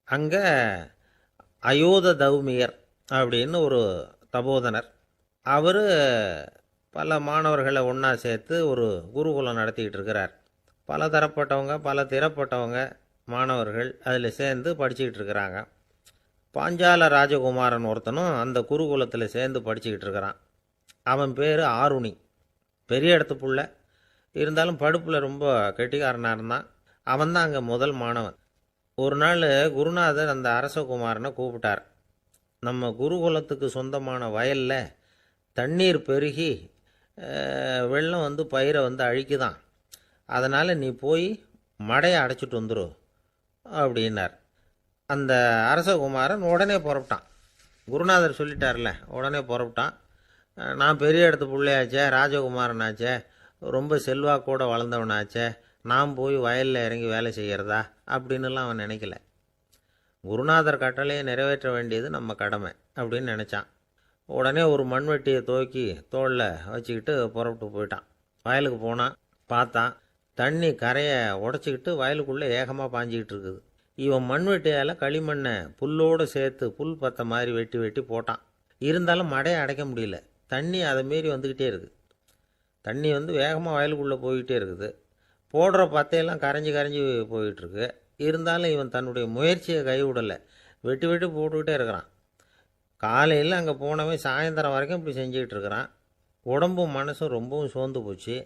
Speaker 1: அங்கே அயோத தௌமியர் அப்படின்னு ஒரு தபோதனர். அவர் பல மாணவர்களை ஒன்றா சேர்த்து ஒரு குருகுலம் நடத்திக்கிட்டு இருக்கிறார். பல தரப்பட்டவங்க பல திறப்பட்டவங்க மாணவர்கள் அதில் சேர்ந்து படிச்சுக்கிட்டு இருக்கிறாங்க. பாஞ்சால ராஜகுமாரன் ஒருத்தனும் அந்த குருகுலத்தில் சேர்ந்து படிச்சுக்கிட்டு இருக்கிறான். அவன் பேர் ஆருணி. பெரிய இடத்து புள்ள, இருந்தாலும் படுப்பில் ரொம்ப கெட்டிக்காரனாக இருந்தான். அவன் தான் அங்கே முதல் மாணவன். ஒரு நாள் குருநாதர் அந்த அரசகுமாரனை கூப்பிட்டார். நம்ம குருகுலத்துக்கு சொந்தமான வயலில் தண்ணீர் பெருகி வெள்ளம் வந்து பயிரை வந்து அழிக்குதான், அதனால் நீ போய் மடையை அடைச்சிட்டு வந்துரு அப்படின்னார். அந்த அரசகுமாரன் உடனே புறப்பட்டான். குருநாதர் சொல்லிட்டார்ல, உடனே புறப்பட்டான். நான் பெரிய இடத்து பிள்ளையாச்சே, ராஜகுமாரனாச்சே, ரொம்ப செல்வாக்கூட வளர்ந்தவனாச்சே, நான் போய் வயலில் இறங்கி வேலை செய்கிறதா அப்படின்னுலாம் அவன் நினைக்கல. குருநாதர் கட்டளையை நிறைவேற்ற வேண்டியது நம்ம கடமை அப்படின்னு நினச்சான். உடனே ஒரு மண்வெட்டியை தூக்கி தோளில் வச்சுக்கிட்டு புறப்பட்டு போயிட்டான். வயலுக்கு போனான். பார்த்தான், தண்ணி கரையை உடச்சிக்கிட்டு வயலுக்குள்ளே ஏகமாக பாஞ்சிக்கிட்டு இருக்குது. இவன் மண்வெட்டியால் களிமண்ணை புல்லோடு சேர்த்து புல் பத்த மாதிரி வெட்டி வெட்டி போட்டான். இருந்தாலும் மடையை அடைக்க முடியல. தண்ணி அதை மீறி வந்துக்கிட்டே இருக்குது. தண்ணி வேகமாக வயலுக்குள்ளே போய்கிட்டே இருக்குது. போடுற பத்தையெல்லாம் கரைஞ்சி கரைஞ்சி போயிட்டுருக்கு. இருந்தாலும் இவன் தன்னுடைய முயற்சியை கைவிடலை. வெட்டி வெட்டி போட்டுக்கிட்டே இருக்கிறான். காலையில் அங்கே போனவன் சாயந்தரம் வரைக்கும் இப்படி செஞ்சுக்கிட்டு இருக்கிறான். உடம்பும் மனசும் ரொம்பவும் சோர்ந்து போச்சு.